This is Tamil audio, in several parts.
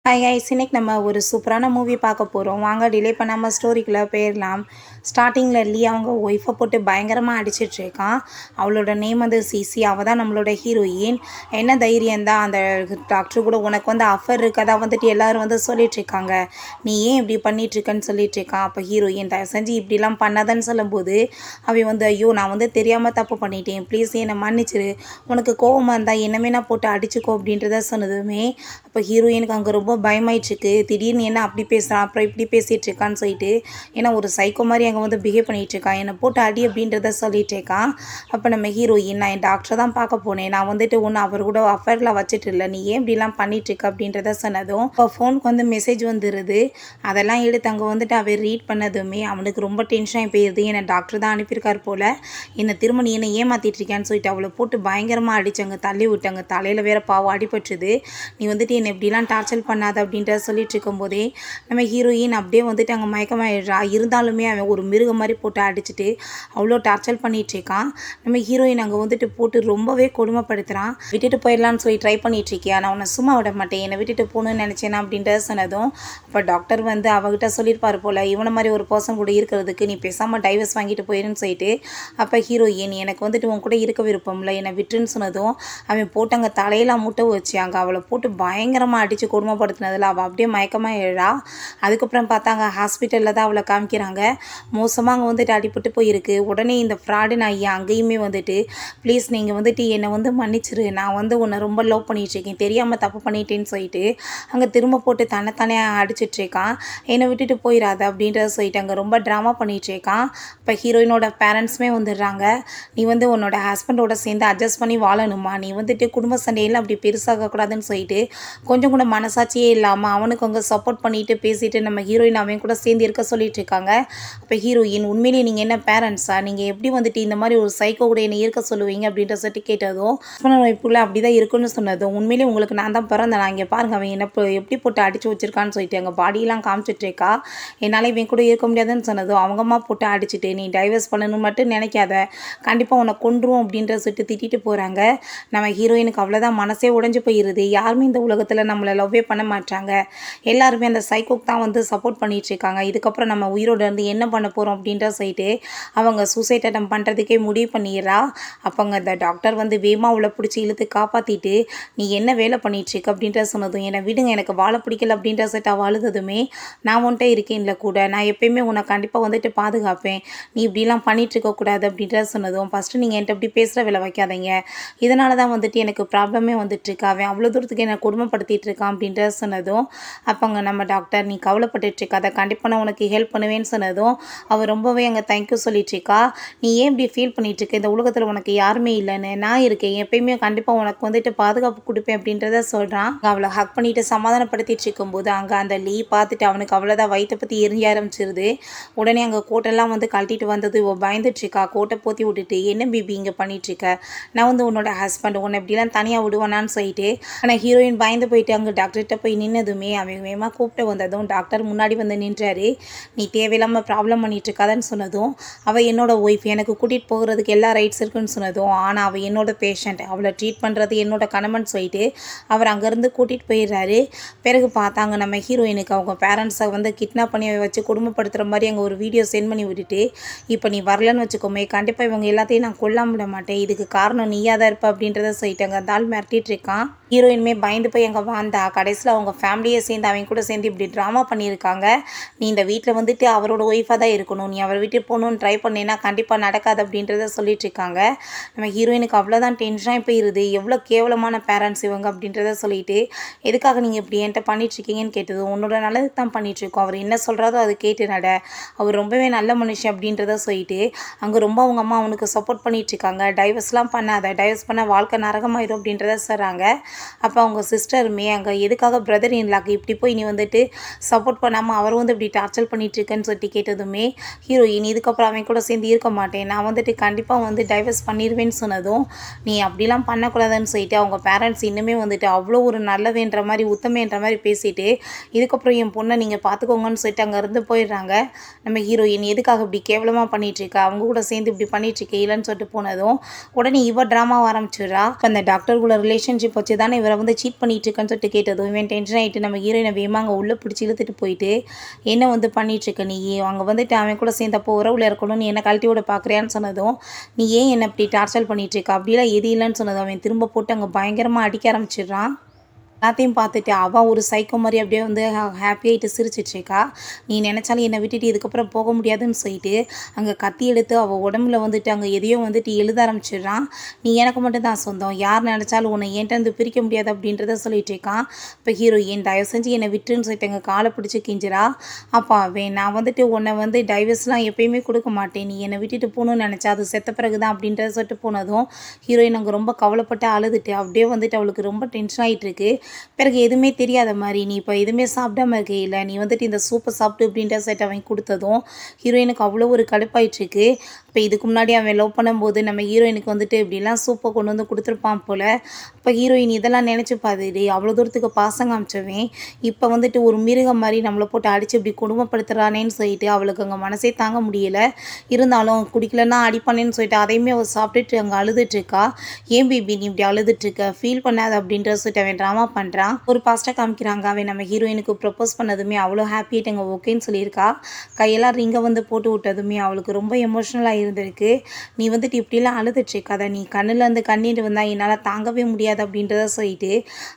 ஹாய் கைஸ், இன்னைக்கு நம்ம ஒரு சூப்பரான மூவி பார்க்க போகிறோம். வாங்க டிலே பண்ணாமல் ஸ்டோரிக்குள்ளே போயிடலாம். ஸ்டார்டிங்கில் லீ அவங்க ஒய்ஃபை போட்டு பயங்கரமாக அடிச்சிட்ருக்கான். அவளோட நேம் வந்து சிசி. அவள் தான் நம்மளோட ஹீரோயின். என்ன தைரியம் தான் அந்த டாக்டர் கூட உனக்கு வந்து அஃபர் இருக்கதா வந்துட்டு எல்லோரும் வந்து சொல்லிகிட்ருக்காங்க. நீ ஏன் இப்படி பண்ணிகிட்ருக்கன்னு சொல்லிகிட்ருக்கான். அப்போ ஹீரோயின் தயவு செஞ்சு இப்படிலாம் பண்ணாதன்னு சொல்லும்போது அவன் வந்து ஐயோ நான் வந்து தெரியாமல் தப்பு பண்ணிட்டேன், ப்ளீஸ் என்னை மன்னிச்சிரு, உனக்கு கோவமாக இருந்தால் என்னமே நான் போட்டு அடிச்சுக்கோ அப்படின்றத சொன்னதுமே அப்போ ஹீரோயினுக்கு அங்கே ரொம்ப பயமாயிட்டுருக்கு. திடீர்னு என்ன அப்படி பேசுகிறான், அப்புறம் இப்படி பேசிகிட்டு இருக்கான்னு சொல்லிட்டு, ஏன்னா ஒரு சைக்கோ மாதிரி அங்கே வந்து பிஹேவ் பண்ணிகிட்ருக்கான். என்னை போட்டு அடி அப்படின்றத சொல்லிட்டு இருக்கான். அப்போ நம்ம ஹீரோயின் நான் என் டாக்டரை தான் பார்க்க போனேன், நான் வந்துட்டு ஒன்று அவர் கூட அஃபேரில் வச்சுட்டு இல்லை, நீ ஏன் இப்படிலாம் பண்ணிகிட்ருக்க அப்படின்றத சொன்னதும் இப்போ ஃபோனுக்கு வந்து மெசேஜ் வந்துடுது. அதெல்லாம் எடுத்து அங்கே வந்துட்டு அவர் ரீட் பண்ணதுமே அவனுக்கு ரொம்ப டென்ஷன் ஆகி போயிடுது. என்னை டாக்டர் தான் அனுப்பியிருக்கார் போல், என்னை திரும்ப நீ என்னை ஏமாற்றிட்டுருக்கேன்னு சொல்லிட்டு அவளை போட்டு பயங்கரமாக அடித்தாங்க, தள்ளி விட்டாங்க. தலையில் வேற பாவம் அடிபட்டுருது. நீ வந்துட்டு என்னை இப்படிலாம் டார்ச்சர் பண்ணாத அப்படின்றத சொல்லிட்டு இருக்கும்போதே நம்ம ஹீரோயின் அப்படியே வந்துட்டு அங்கே மயக்கமாயிடுறா. இருந்தாலுமே அவன் ஒரு மிருகம் மாதிரி போட்டு அடிச்சுட்டு அவ்வளோ டார்ச்சர் பண்ணிகிட்ருக்கான். நம்ம ஹீரோயின் அங்கே வந்துட்டு போட்டு ரொம்பவே கொடுமைப்படுத்துகிறான். விட்டுட்டு போயிடலான்னு சொல்லி ட்ரை பண்ணிகிட்ருக்கியா, நான் உன்னை சும்மா விட மாட்டேன், என்னை விட்டுட்டு போகணுன்னு நினச்சேனா அப்படின்றத சொன்னதும் அப்போ டாக்டர் வந்து அவகிட்ட சொல்லியிருப்பார் போல், இவனை மாதிரி ஒரு பர்சன் கூட இருக்கிறதுக்கு நீ பேசாமல் டைவர்ஸ் வாங்கிட்டு போயிருன்னு சொல்லிட்டு. அப்போ ஹீரோயின் எனக்கு வந்துட்டு உன் கூட இருக்க விருப்பம்ல, என்னை விட்டுன்னு சொன்னதும் அவன் போட்டு அங்கே தலையெல்லாம் முட்டை வச்சு அங்கே அவளை போட்டு பயங்கரமாக அடித்து கொடுமைப்படுத்தினதில் அவள் அப்படியே மயக்கமாக எழுறா. அதுக்கப்புறம் பார்த்தாங்க ஹாஸ்பிட்டலில் தான் அவளை காமிக்கிறாங்க. மோசமாக அங்கே வந்துட்டு அடிபட்டு போயிருக்கு. உடனே இந்த ஃப்ராடு நான் அங்கேயுமே வந்துட்டு ப்ளீஸ் நீங்கள் வந்துட்டு என்னை வந்து மன்னிச்சிரு, நான் வந்து உன்னை ரொம்ப லவ் பண்ணிகிட்ருக்கேன், தெரியாமல் தப்பு பண்ணிட்டேன்னு சொல்லிட்டு அங்கே திரும்ப போட்டு தன்னைத்தானே அடிச்சிட்ருக்கான். என்னை விட்டுட்டு போயிடாத அப்படின்றத சொல்லிட்டு அங்கே ரொம்ப ட்ராமா பண்ணிகிட்ருக்கான். இப்போ ஹீரோயினோட பேரண்ட்ஸுமே வந்துடுறாங்க. நீ வந்து உன்னோட ஹஸ்பண்டோட சேர்ந்து அட்ஜஸ்ட் பண்ணி வாழணுமா, நீ வந்துட்டு குடும்ப சண்டையில் அப்படி பெருசாகக்கூடாதுன்னு சொல்லிட்டு கொஞ்சம் கூட மனசாட்சியே இல்லாமல் அவனுக்கு அங்கே சப்போர்ட் பண்ணிட்டு பேசிட்டு நம்ம ஹீரோயின் அவன் கூட சேர்ந்து இருக்க சொல்லிட்டு இருக்காங்க. அப்போ ஹீரோயின் உண்மையிலேயே நீங்கள் என்ன பேரண்ட்ஸா, நீங்கள் எப்படி வந்துட்டு இந்த மாதிரி ஒரு சைக்கோ கூட என்னை இருக்க சொல்லுவீங்க அப்படின்ற சொல்லிட்டு கேட்டதும் வைப்புல அப்படி தான் இருக்குன்னு சொன்னதும் உண்மையிலேயே உங்களுக்கு நான் தான் பிறந்தேன், நான் இங்கே பாருங்க அவன் என்ன எப்படி போட்டு அடிச்சு வச்சிருக்கான்னு சொல்லிட்டு அங்கே பாடியெல்லாம் காமிச்சிட்ருக்கா. என்னால் இவன் கூட இருக்க முடியாதுன்னு சொன்னதும் அவங்கம்மா போட்டு அடிச்சுட்டு நீ டைவர்ஸ் பண்ணணும்னு மட்டும் நினைக்காத, கண்டிப்பாக உன்னை கொன்றுவோம் அப்படின்ற சொல்லிட்டு திட்டிட்டு போகிறாங்க. நம்ம ஹீரோயினுக்கு அவ்வளோதான் மனசே உடைஞ்சு போயிடுது. யாருமே இந்த உலகத்தில் நம்மளை லவ்வே பண்ண மாட்டாங்க, எல்லாருமே அந்த சைக்கோக்கு தான் வந்து சப்போர்ட் பண்ணிகிட்ருக்காங்க. இதுக்கப்புறம் நம்ம உயிரோடு இருந்து என்ன பண்ண போகிறோம் அப்படின்ற சொல்லிட்டு அவங்க சூசைட் அட்டம் பண்ணுறதுக்கே முடிவு பண்ணிடுறா. அப்போங்க அந்த டாக்டர் வந்து வேகமாக அவளை பிடிச்சி இழுத்து காப்பாற்றிட்டு நீ என்ன வேலை பண்ணிகிட்ருக்க அப்படின்ற சொன்னதும் என்னை விடுங்க எனக்கு வாழ பிடிக்கல அப்படின்ற சொல்லிட்டு அவள் அழுததுமே நான் உன்ட்ட இருக்கேன்ல கூட, நான் எப்பயுமே உன்னை கண்டிப்பாக வந்துட்டு பாதுகாப்பேன், நீ இப்படிலாம் பண்ணிகிட்ருக்கக்கூடாது அப்படின்ற சொன்னதும் ஃபஸ்ட்டு நீங்கள் என்கிட்ட இப்படி பேசுகிற வேலை வைக்காதீங்க, இதனால தான் வந்துட்டு எனக்கு ப்ராப்ளமே வந்துட்டுருக்கு, அவன் அவ்வளோ தூரத்துக்கு என்னை கொடுமைப்படுத்திட்டு இருக்கான் அப்படின்ற சொன்னதும் அப்போங்க நம்ம டாக்டர் நீ கவலைப்பட்டுட்ருக்காத, கண்டிப்பாக நான் உனக்கு ஹெல்ப் பண்ணுவேன்னு சொன்னதும் அவள் ரொம்பவே அங்கே தேங்க்யூ சொல்லிட்டுருக்கா. நீ ஏன் இப்படி ஃபீல் பண்ணிகிட்ருக்க, இந்த உலகத்தில் உனக்கு யாருமே இல்லைன்னு, நான் இருக்கேன், எப்பயுமே கண்டிப்பாக உனக்கு வந்துட்டு பாதுகாப்பு கொடுப்பேன் அப்படின்றத சொல்கிறான். அவளை ஹக் பண்ணிவிட்டு சமாதானப்படுத்திட்டு இருக்கும்போது அங்கே அந்த லீ பார்த்துட்டு அவனுக்கு அவ்வளோதான் வயிற்றை பற்றி எரிஞ்ச ஆரம்பிச்சிருது. உடனே அங்கே கோட்டெல்லாம் வந்து கழட்டிட்டு வந்தது இவள் பயந்துட்டுருக்கா. கோட்டை போற்றி விட்டுட்டு என்ன பிபி இங்கே பண்ணிகிட்ருக்க, நான் வந்து உன்னோட ஹஸ்பண்ட், உன்னை இப்படிலாம் தனியாக விடுவானான்னு சொல்லிட்டு ஆனால் ஹீரோயின் பயந்து போயிட்டு அங்கே டாக்டர்கிட்ட போய் நின்னதுமே அவன் வேகமாக கூப்பிட்டு வந்ததும் டாக்டர் முன்னாடி வந்து நின்றாரு. நீ தேவையில்லாமல் ப்ராப்ளம் பண்ணிட்டு இருக்காதான்னு சொன்னதும் அவள் என்னோட ஒய்ஃப், எனக்கு கூட்டிகிட்டு போகிறதுக்கு எல்லா ரைட்ஸ் இருக்குன்னு சொன்னதும் ஆனால் அவள் என்னோட பேஷண்ட், அவளை ட்ரீட் பண்ணுறது என்னோட கணவன் சொல்லிட்டு அவர் அங்கேருந்து கூட்டிகிட்டு போயிடுறாரு. பிறகு பார்த்தாங்க நம்ம ஹீரோயினுக்கு அவங்க பேரண்ட்ஸை வந்து கிட்னாப் பண்ணி வச்சு குடும்பப்படுத்துகிற மாதிரி அங்கே ஒரு வீடியோ சென்ட் பண்ணி விட்டுட்டு இப்போ நீ வரலன்னு வச்சுக்கோமே கண்டிப்பாக இவங்க எல்லாத்தையும் நான் கொல்லாம விட மாட்டேன், இதுக்கு காரணம் நீயாக தான் இருப்ப அப்படின்றத சொல்லிட்டாங்க. அந்த ஆள் மிரட்டிட்டு இருக்கான். ஹீரோயினுமே பயந்து போய் அங்கே வந்தா. கடைசியில் அவங்க ஃபேமிலியை சேர்ந்து அவங்க கூட சேர்ந்து இப்படி ட்ராமா பண்ணியிருக்காங்க. நீ இந்த வீட்டில் வந்துட்டு அவரோட ஒய்ஃபாக தான் இருக்கணும், நீ அவரை விட்டு போகணுன்னு ட்ரை பண்ணேன்னா கண்டிப்பாக நடக்காது அப்படின்றத சொல்லிட்டு இருக்காங்க. நம்ம ஹீரோயினுக்கு அவ்வளோதான் டென்ஷனாக போயிருது, எவ்வளோ கேவலமான பேரண்ட்ஸ் இவங்க அப்படின்றத சொல்லிட்டு எதுக்காக நீங்கள் இப்படி என்கிட்ட பண்ணிகிட்ருக்கீங்கன்னு கேட்டது உன்னோட நல்லதுக்கு தான் பண்ணிகிட்ருக்கோம், அவர் என்ன சொல்கிறாரோ அதை கேட்டு நட, அவர் ரொம்பவே நல்ல மனுஷன் அப்படின்றத சொல்லிட்டு அங்கே ரொம்ப அவங்க அம்மா அவனுக்கு சப்போர்ட் பண்ணிகிட்ருக்காங்க. டைவர்ஸ்லாம் பண்ணாத, டைவர்ஸ் பண்ண வாழ்க்கை நரகமாயிடும் அப்படின்றத சொல்கிறாங்க. அப்போ அவங்க சிஸ்டருமே அங்கே எதுக்காக பிரதர் இன்லாக்கு இப்படி போய் நீ வந்துட்டு சப்போர்ட் பண்ணாமல் அவர் வந்து இப்படி டார்ச்சர் பண்ணிகிட்ருக்கேன்னு சொல்லிட்டு கேட்டதுமே ஹீரோயின் இதுக்கப்புறம் அவன் கூட சேர்ந்து இருக்க மாட்டேன், நான் வந்துட்டு கண்டிப்பாக வந்து டைவர்ஸ் பண்ணிடுவேன்னு சொன்னதும் நீ அப்படிலாம் பண்ணக்கூடாதுன்னு சொல்லிட்டு அவங்க பேரண்ட்ஸ் இன்னுமே வந்துட்டு அவ்வளோ ஒரு நல்லவேன்ற மாதிரி உத்தமன்ற மாதிரி பேசிட்டு இதுக்கப்புறம் என் பொண்ணை நீங்கள் பார்த்துக்கோங்கன்னு சொல்லிட்டு அங்கேருந்து போயிடுறாங்க. நம்ம ஹீரோயின் எதுக்காக இப்படி கேவலமாக பண்ணிகிட்ருக்கா, அவங்க கூட சேர்ந்து இப்படி பண்ணிகிட்ருக்கே இல்லைன்னு சொல்லிட்டு போனதும் உடனே இவ ட்ராமா ஆரம்பிச்சிடுறா. அந்த டாக்டருக்குள்ள ரிலேஷன்ஷிப் வச்சு தான் தானே இவரை வந்து சீட் பண்ணிட்டு இருக்கேன்னு சொல்லிட்டு கேட்டதும் இவன் டென்ஷன் ஆகிட்டு நம்ம ஹீரோயினை வேகமாக அங்கே உள்ளே பிடிச்சி இழுத்துட்டு போயிட்டு என்ன வந்து பண்ணிகிட்ருக்க நீ அங்கே வந்துட்டு அவன் கூட சேர்ந்தப்போ உறவுல இருக்கணும் நீ என்ன கழட்டி விட பார்க்குறியான்னு சொன்னதும் நீ ஏன் என்ன இப்படி டார்ச்சர் பண்ணிகிட்ருக்க அப்படிலாம் எது இல்லைன்னு சொன்னதும் அவன் திரும்ப போட்டு அங்கே பயங்கரமாக அடிக்க ஆரம்பிச்சிடுறான். எல்லாத்தையும் பார்த்துட்டு அவள் ஒரு சைக்கோ மாதிரி அப்படியே வந்து ஹாப்பியாகிட்டு சிரிச்சிட்ருக்கா. நீ நினச்சாலும் என்னை விட்டுட்டு இதுக்கப்புறம் போக முடியாதுன்னு சொல்லிட்டு அங்கே கத்தி எடுத்து அவள் உடம்புல வந்துட்டு அங்கே எதையோ வந்துட்டு எழுத ஆரம்பிச்சிடுறான். நீ எனக்கு மட்டும் தான் சொந்தம், யார் நினச்சாலும் உன்னை என்கிட்ட பிரிக்க முடியாது அப்படின்றத சொல்லிட்டு இருக்கான். இப்போ ஹீரோயின் தயவு செஞ்சு என்னை விட்டுன்னு சொல்லிட்டு எங்கள் காலை பிடிச்சி கிஞ்சிரா. அப்பா நான் வந்துட்டு உன்னை வந்து டைவர்ஸ்லாம் எப்பயுமே கொடுக்க மாட்டேன், நீ என்னை விட்டுட்டு போகணும்னு நினச்சா அது செத்த பிறகு தான் அப்படின்றத சொல்லிட்டு போனதும் ஹீரோயின் அங்கே ரொம்ப கவலைப்பட்டு அழுதுட்டு அப்படியே வந்துட்டு அவளுக்கு ரொம்ப டென்ஷன் ஆகிட்டு இருக்கு. பிறகு எதுவுமே தெரியாத மாதிரி நீ இப்போ எதுவுமே சாப்பிடாம இருக்கையில் நீ வந்துட்டு இந்த சூப்பை சாப்பிட்டு அப்படின்ற செட் அவன் கொடுத்ததும் ஹீரோயினுக்கு அவ்வளோ ஒரு கடுப்பாயிட்ருக்கு. இப்போ இதுக்கு முன்னாடி அவன் லவ் பண்ணும்போது நம்ம ஹீரோயினுக்கு வந்துட்டு இப்படிலாம் சூப்பை கொண்டு வந்து கொடுத்துருப்பான் போல். இப்போ ஹீரோயின் இதெல்லாம் நினச்சி பார்த்துட்டு அவ்வளோ தூரத்துக்கு பாசம் காமிச்சவன் இப்போ வந்துட்டு ஒரு மிருகம் மாதிரி நம்மளை போட்டு அடித்து இப்படி குடும்பப்படுத்துகிறானேன்னு சொல்லிட்டு அவளுக்கு அங்கே மனசே தாங்க முடியலை. இருந்தாலும் குடிக்கலன்னா அடிப்பானேன்னு சொல்லிட்டு அதையுமே அவள் சாப்பிட்டுட்டு அங்கே அழுதுட்டுருக்கா. ஏன் பேபி நீ இப்படி அழுதுட்டுருக்க, ஃபீல் பண்ணாத அப்படின்ற சொல்லிட்டு அவன் ட்ராமா பண்ணுறான். ஒரு பாஸ்ட்டாக காமிக்கிறாங்க. அவன் நம்ம ஹீரோயினுக்கு ப்ரப்போஸ் பண்ணதுமே அவ்வளோ ஹாப்பியாகிட்டு அங்கே ஓகேன்னு சொல்லியிருக்கா. கையெல்லாம் ரிங்கை வந்து போட்டு விட்டதுமே அவளுக்கு ரொம்ப எமோஷ்னலாக இருந்திருக்கு. நீ வந்துட்டு இப்படிலாம் அழுதுட்ருக்காத, நீ கண்ணுலேருந்து கண்ணீர் வந்தால் என்னால் தாங்கவே முடியாது அப்படின்றத சொல்லிட்டு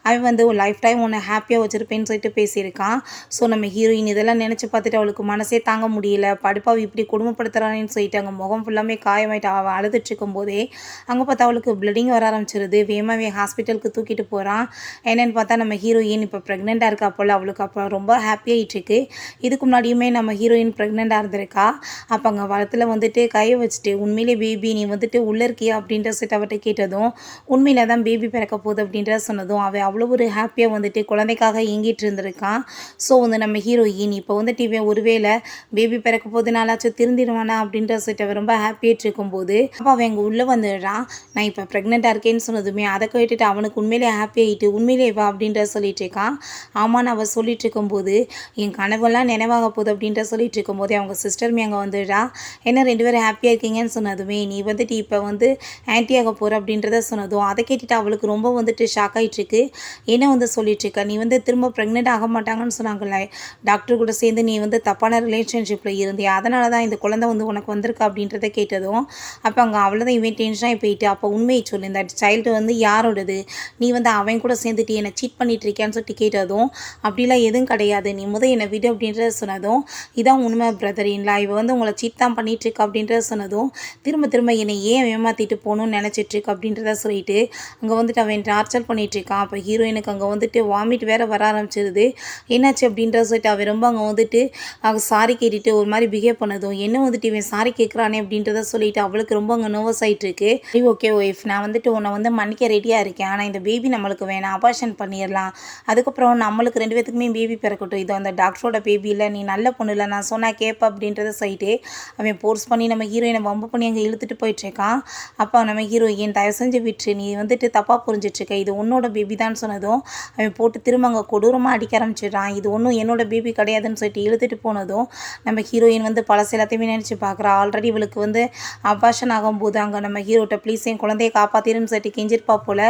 அவன் வந்து ஒரு லைஃப் டைம் உன்னை ஹாப்பியாக வச்சுருப்பேன்னு சொல்லிட்டு பேசியிருக்கான். ஸோ நம்ம ஹீரோயின் இதெல்லாம் நினச்சி பார்த்துட்டு அவளுக்கு மனசே தாங்க முடியல, படுப்பாவை இப்படி குடும்பப்படுத்துகிறானேன்னு சொல்லிட்டு அங்கே முகம் ஃபுல்லாமே காயமாயிட்டு அவள் அழுதுட்ருக்கும் போதே அங்கே பார்த்தா அவளுக்கு ப்ளீடிங் வர ஆரம்பிச்சிருது. வேகமாகவே ஹாஸ்பிட்டலுக்கு தூக்கிட்டு போகிறான். என்னென்னு பார்த்தா நம்ம ஹீரோயின் இப்போ ப்ரெக்னெண்ட்டாக இருக்கா போல். அவளுக்கு அப்போ ரொம்ப ஹாப்பியாகிட்டுருக்கு. இதுக்கு முன்னாடியுமே நம்ம ஹீரோயின் ப்ரெக்னெண்ட்டாக இருந்திருக்கா. அப்போ அங்கே வளத்தில் வந்துட்டு கையை வச்சுட்டு உண்மையிலே பேபி நீ வந்துட்டு உள்ளே இருக்கியா அப்படின்ற சொல்லிட்டு அவட்ட கேட்டதும் உண்மையில தான் பேபி பிறக்க போகுது அப்படின்ற சொன்னதும் அவள் அவ்வளோ ஒரு ஹாப்பியாக வந்துட்டு குழந்தைக்காக இயங்கிட்டு இருந்திருக்கான். ஸோ வந்து நம்ம ஹீரோயின் இப்போ வந்துட்டு இவன் ஒருவேளை பேபி பிறக்க போது நாளாச்சும் திருந்திடுவானா அப்படின்ற சொல்லிட்டு அவன் ரொம்ப ஹாப்பியாகிட்டு இருக்கும்போது அப்போ அவன் இங்கே உள்ளே வந்துடுறான். நான் இப்போ ப்ரெக்னெண்ட்டாக இருக்கேன்னு சொன்னதுமே அதை கேட்டுட்டு அவனுக்கு உண்மையிலே ஹாப்பியாகிட்டு உண்மையிலே வா அப்படின்ற சொல்லிட்டு இருக்கான். ஆமான்னு அவள் சொல்லிட்டு இருக்கும்போது என் கனவெல்லாம் நினைவாக போகுது அப்படின்ற சொல்லிட்டு இருக்கும்போதே அவங்க சிஸ்டருமே அங்கே வந்துடுறா. என்ன 2 பேரும் ஹாப்பியாக இருக்கீங்கன்னு சொன்னதுமே நீ வந்துட்டு இப்போ வந்து ஆன்ட்டியாக போகிற அப்படின்றத சொன்னதும் அதை கேட்டுட்டு அவளுக்கு ரொம்ப வந்துட்டு ஷாக் ஆகிட்டுருக்கு. என்ன வந்து சொல்லிட்டு இருக்க, நீ வந்து திரும்ப ப்ரெக்னென்ட் ஆக மாட்டாங்கன்னு சொன்னாங்கல்ல, டாக்டர் கூட சேர்ந்து நீ வந்து தப்பான ரிலேஷன்ஷிப்பில் இருந்தியா, அதனால தான் இந்த குழந்தை வந்து உனக்கு வந்திருக்கா அப்படின்றத கேட்டதும் அப்போ அங்கே அவ்வளோதான் இவன் டென்ஷனாகி போயிட்டு அப்போ உண்மையை சொல்லு, இந்த சைல்டு வந்து யாரோடது, நீ வந்து அவன் கூட சேர்ந்துட்டு என்னை சீட் பண்ணிட்டு இருக்கியான்னு சொல்லிட்டு கேட்டதும் அப்படிலாம் எதுவும் கிடையாது, நீ என்னை விடு அப்படின்றத சொன்னதும் இதான் உண்மை பிரதரின்லா, இவ வந்து உங்களை சீட் தான் பண்ணிட்டு இருக்கா அப்படின்றத சொன்னதும் திரும்ப திரும்ப என்னை ஏன் ஏமாற்றிட்டு போகணும்னு நினச்சிட்ருக்கு அப்படின்றத சொல்லிட்டு அங்கே வந்துட்டு அவன் டார்ச்சர் பண்ணிட்டு இருக்கான். அப்போ ஹீரோயினுக்கு அங்கே வந்துட்டு வாமிட் வேற வர ஆரம்பிச்சிருது. என்னாச்சு அப்படின்றத சொல்லிட்டு அவன் ரொம்ப அங்கே வந்துட்டு அவங்க சாரி கேட்டுட்டு ஒரு மாதிரி பிஹேவ் பண்ணதும் என்ன வந்துட்டு இவன் சாரி கேட்குறானே அப்படின்றத சொல்லிட்டு அவளுக்கு ரொம்ப அங்கே நர்வஸ் ஆகிட்டு இருக்கு. ஓகே ஒய்ஃப், நான் வந்துட்டு உன்னை வந்து மன்னிக்க ரெடியாக இருக்கேன், ஆனால் இந்த பேபி நம்மளுக்கு வேணாம், அபார்ஷன் பண்ணிடலாம், அதுக்கப்புறம் நம்மளுக்கு 2 பேத்துக்குமே பேபி பிறக்கட்டும், இது அந்த டாக்டரோட பேபி இல்லை, நீ நல்ல பொண்ணு இல்லை, நான் சொன்னால் கேட்ப அப்படின்றத சொல்லிட்டு அவன் ஃபோர்ஸ் பண்ணி நம்ம ஹீரோயினை வம்பு பண்ணி அங்கே இழுத்துட்டு போயிட்டுருக்கான். அப்போ நம்ம ஹீரோயின் தயவு செஞ்சு விட்டுரு, நீ வந்துட்டு தப்பாக புரிஞ்சிட்ருக்க, இது உன்னோட பேபி தான் சொன்னதும் அவன் போட்டு திரும்ப அங்கே கொடூரமாக அடிக்க ஆரம்பிச்சிடுறான். இது ஒன்றும் என்னோட பேபி கிடையாதுன்னு சொல்லிட்டு இழுத்துட்டு போனதும் நம்ம ஹீரோயின் வந்து பழசு எல்லாத்தையுமே நினச்சி பார்க்குறா. ஆல்ரெடி இவளுக்கு வந்து அபார்ஷன் ஆகும்போது அங்கே நம்ம ஹீரோட்ட ப்ளீஸ் என் குழந்தைய காப்பாற்றிருன்னு சொல்லிட்டு கெஞ்சிருப்பா போல்.